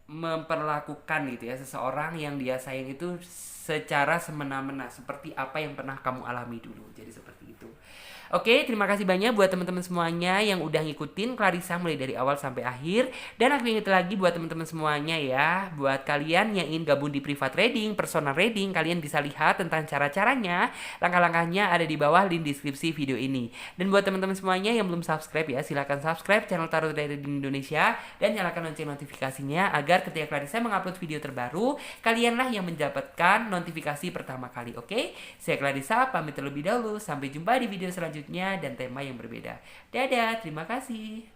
memperlakukan gitu ya seseorang yang dia sayang itu secara semena-mena seperti apa yang pernah kamu alami dulu. Jadi seperti itu. Oke, terima kasih banyak buat teman-teman semuanya yang udah ngikutin Clarissa mulai dari awal sampai akhir. Dan aku ingat lagi buat teman-teman semuanya ya, buat kalian yang ingin gabung di private reading, personal reading, kalian bisa lihat tentang cara-caranya, langkah-langkahnya ada di bawah link deskripsi video ini. Dan buat teman-teman semuanya yang belum subscribe ya, silahkan subscribe channel Tarot Reading Indonesia dan nyalakan lonceng notifikasinya agar ketika Clarissa mengupload video terbaru, kalianlah yang mendapatkan notifikasi pertama kali. Oke, saya Clarissa pamit terlebih dahulu. Sampai jumpa di video selanjutnya dan tema yang berbeda. Dadah, terima kasih.